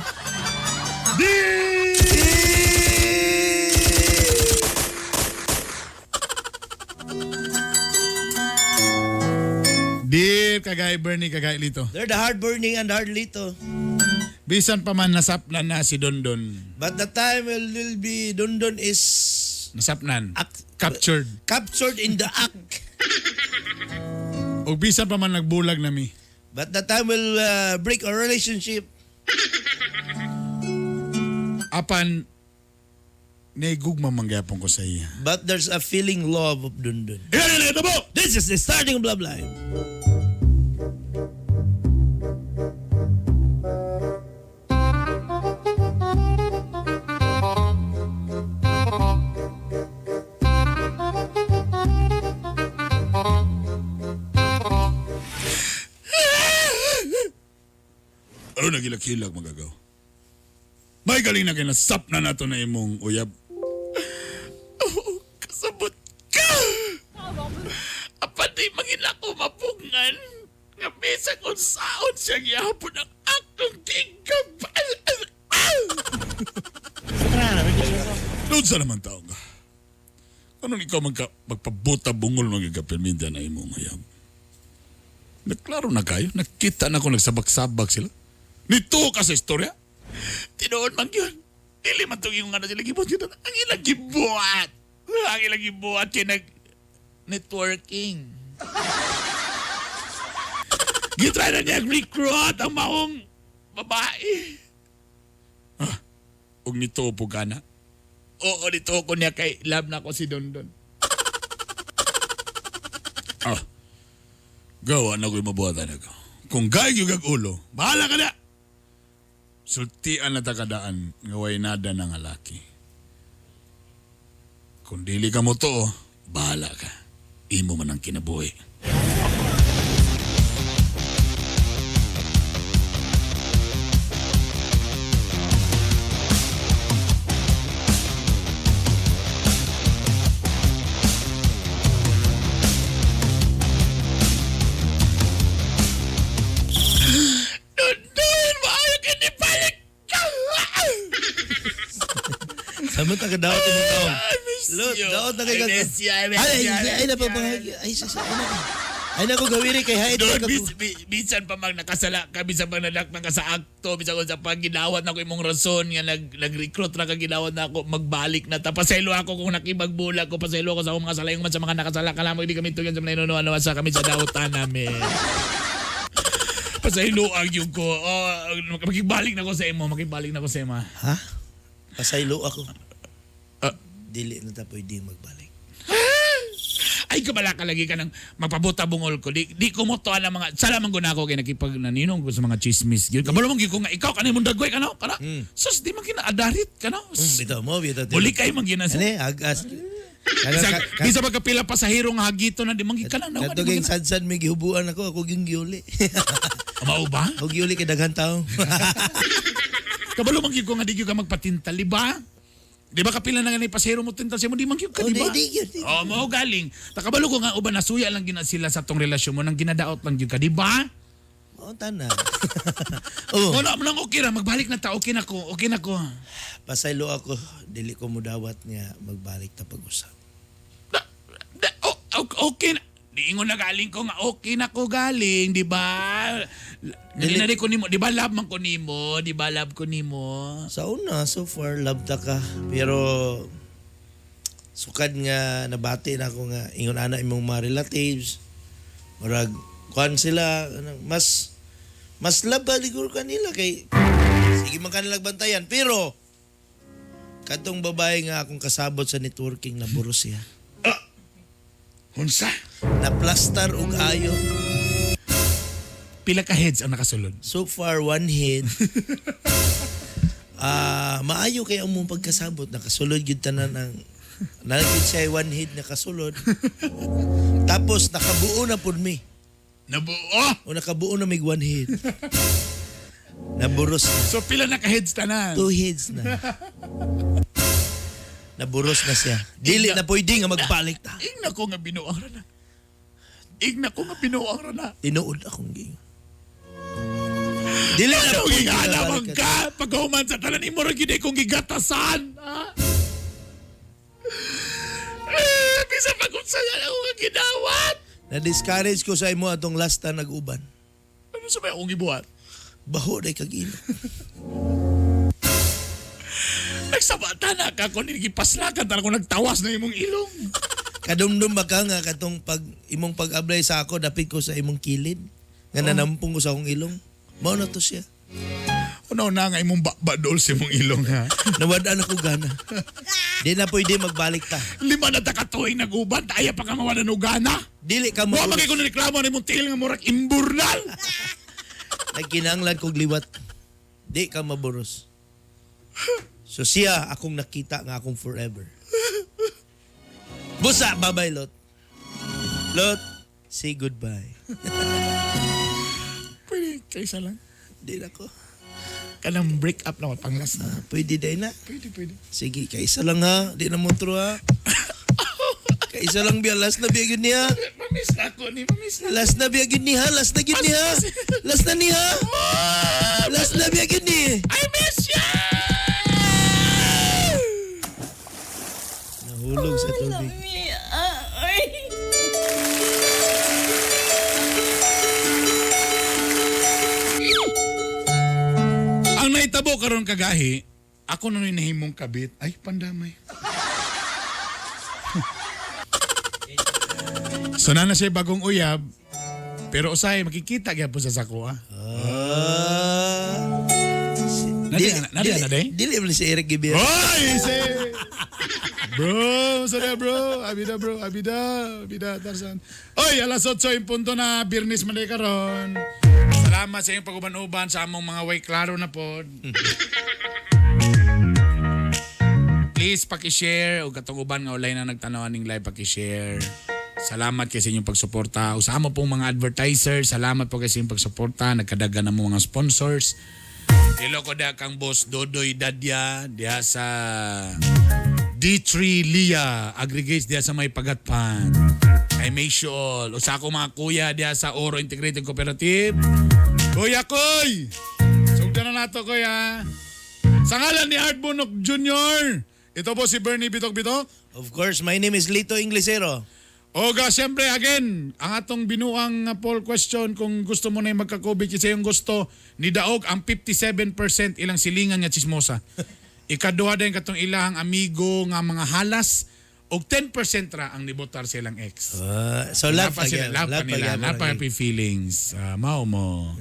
Dear kagay Bernie, kagay Lito. They're the hard burning and hard lito. Bisan pa man nasapnan na si Dondon. But the time will be Dondon is nasapnan. Captured. Captured in the act. O bisan pa man nagbulag nami. But the time will break our relationship. Apan naigugma mangyapon ko sa iya. But there's a feeling love of Dondon. This is the starting of Love Live. Ano nagilakilag magagaw? May galing na kinasap na nato na imong uyab. Oh, kasabot ka! Apa di maging ako mapungan? Nga bisag unsaon siya gihapon ang akong tingkap. Doon sa naman tao ka. Anong ikaw magpabuta bungol magigapilminda na imong uyab? Naklaro na kayo? Nakita na ko nagsabak-sabak sila? Nito ka sa istorya? Tinoon man yun. Dili man itong yung ano sila gibuhat yun. Ang ilang gibuhat. Ang ilang gibuhat kaya nag-networking. Gitry na niya recruit ang maong babae. Huwag nito po ka na? Oo, nito ko niya kay love na ko si Dondon. Gawa na ko'y mabuhatan ako. Kung gaya yung ulo, bahala ka na! Sultian na takadaan, ngaway nada ng alaki. Kung dili ka mo to, bahala ka. Imo man ang kinabuhi. Amo ta daot imong taon. Lot, daot na kay I miss you, I miss you, I Ay na pa ay na ko gawiri kay haid Doon, ka. bisan pa mag nakasala ka, bisan pa nadak na ka sa akto, bisan ko sa pagginawat na ko imong rason nga nag-recruit na ka ginawat na ako, magbalik na ta. Pasaylo ako kung nakibagbulag ko, pasaylo ko sa akong mga salayong man sa mga nakasala. Kala mo hindi kami tuyan sa mga inunuan sa kami sa dautan namin. Pasaylo ang yung ko. Makibalik na ko sa imo, makibalik na ko sa imo. Ha? Pasaylo ako. Dili na ta pwede magbalik. Ay, kabala ka lagi ka ng magpabuta bungol ko. Di ko mo to ang mga, salaman ko na ako kay nakipag naninong ko sa mga chismis. Kabalo mong ko nga, ikaw kanay mong dagway ka no? Kana? Sus, di man kinaadarit ka no? Bitaw mo. Uli kayo man ginasa. Ani, agas. Bisa magkapila pasahero nga hagito na di man ka lang. Kato kayong sad-sad may gihubuan ako yung giuli. Mao ba? Ako giuli kay daghan tao. Kabalo mong ko nga di ka magpatintal, di ba? Di ba kapila na nga ni pasahero mo tintal siya mo, di man ka, di ba? Oh, mo galing. Takabalo ko nga uban nasuya lang gina sila sa tong relasyon mo nang ginadaot lang gyud ka, di ba? Oo, tana. Oh, no, nang okay ra, magbalik na ta, okay na ko. Pasaylo ako, dili ko mudawat nga magbalik ta pag-usap. Okay na. Diingon na galing ko nga okay na ko galing, di ba? Nalinari ko nimo, di ba love man ko nimo? Di ba love ko nimo? Sa una, so far, love ta ka. Pero, sukad nga, nabati na ako nga, ingon ana imong mga relatives. Marag, kuhan sila, mas love ba liguro kanila kay, sige man kanilang bantayan. Pero, katong babae nga akong kasabot sa networking na buros siya. Hunsa? Na-plaster og ayo. Pila ka heads ang nakasulod? So far, one head. Maayo kay ang mong pagkasabot. Nakasulod yun tanan ang... Nalagid siya one head nakasulod. Tapos, nakabuo na po mi. Nabuo? O nakabuo na may one head. Naburos na. So, pila na ka heads tanan? 2 heads na. Naburos na siya. Dili na pwede nga magbalik ta. Igna ko nga binuang rana. Igna ko nga binuang rana. Tinuod akong ging. Dili na ano pwede nga alam balik ka? Pagkahuman sa tanan, imo rin gini kong gigatasan. Bisa pag-unsa nga ako nga ginawat. Na-discourage ko sa imo atong last na nag-uban. Ano sa may akong gibuhat? Baho day kag-ilo. Nagsabata na ka kung nigipaslakan tala kung nagtawas na imong ilong. Kadumdum ba ka nga katong imong pag-ablay sa ako dapit ko sa imong kilid nga nanampong ko sa akong ilong. Mao na to siya. Unaw na nga imong bakbadol sa imong ilong ha. Nawadaan ako gana. Di na pwede magbalik ta. 5 na takatuig naguban, taya pa ka mawalan og gana. Dili ka mo. Wa magay ko reklamo ni imong tiil nga murag imburnal. Nagkinahanglan kog liwat. Di ka maburos. So siya akong nakita nga akong forever. Busa, bye-bye, Lot. Lot, say goodbye. Pwede, kaysa lang. Di na ko. Kanang break up na panglas na. Pwede day na. Pwede. Sige, kaisa lang ha. Di na montro ha. Kaisa lang biya. Last na biya yun niya. Mamiss na ako ni. Last na biya yun niya. Last na yun niya. Last na niya. Last na biya yun niya. I miss you! Nahulog sa tubig. Ang naitabo karon kagahi, ako na nahimong kabit. Ay, pandamay. So na siya bagong uyab, pero usay makikita gyapon sa sako ha. Dili mo si Eric Gibir. Oy, Bro, sorry bro. Abida, Tarzan. Oy, alas 8 yung punto na Birnis Manday karon. Salamat sa iyong pag-uban-uban sa among mga way klaro na pod. Please paki-share o katong uban nga ulay na nagtanaw ning live paki-share. Salamat kay sa inyong pagsuporta. Usama pong mga advertisers, salamat po kay sa inyong pagsuporta. Nagkadagan na mga sponsors. Hello ko da kang boss Dodoy Dadya diha sa D3 Lia Aggregates diha sa may Pagatpan. Kay Maysiol. Usa ko mga kuya diha sa Oro Integrated Cooperative. Kuya Koy! Sugdan na nato kuya. Sa ngalan ni Art Bunok Jr., Ito po si Bernie Bitok-Bitok. Of course, my name is Lito Inglesero. Oga, siyempre, again, ang atong binuang poll question, kung gusto mo na yung magka-COVID, kasi yung gusto ni Daog, ang 57% ilang silingan nga chismosa. Ikaduha din katong ilang amigo nga mga halas, og 10% ra ang nibotar silang ex. So love pa sila, gyud. love pa nila, love pa happy feelings. Mao mo.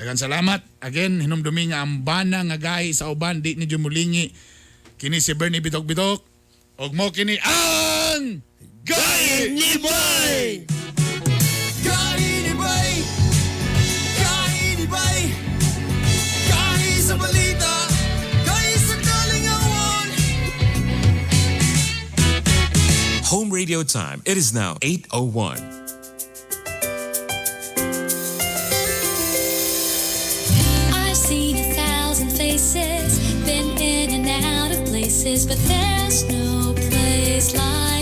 Dagan salamat. Again, hinumdumi nga ang bana nga gahi sa uban, di ni Jumulingi. Kini si Bernie Bitok-Bitok. Og mo kini ang Gahi ni Bay! Gahi ni Bay! Gahi ni Bay! Gahi sa balita! Gahi sa kalingawan! Home radio time. It is now 8:01. I've seen 1,000 faces, been in and out of places, but there's no place like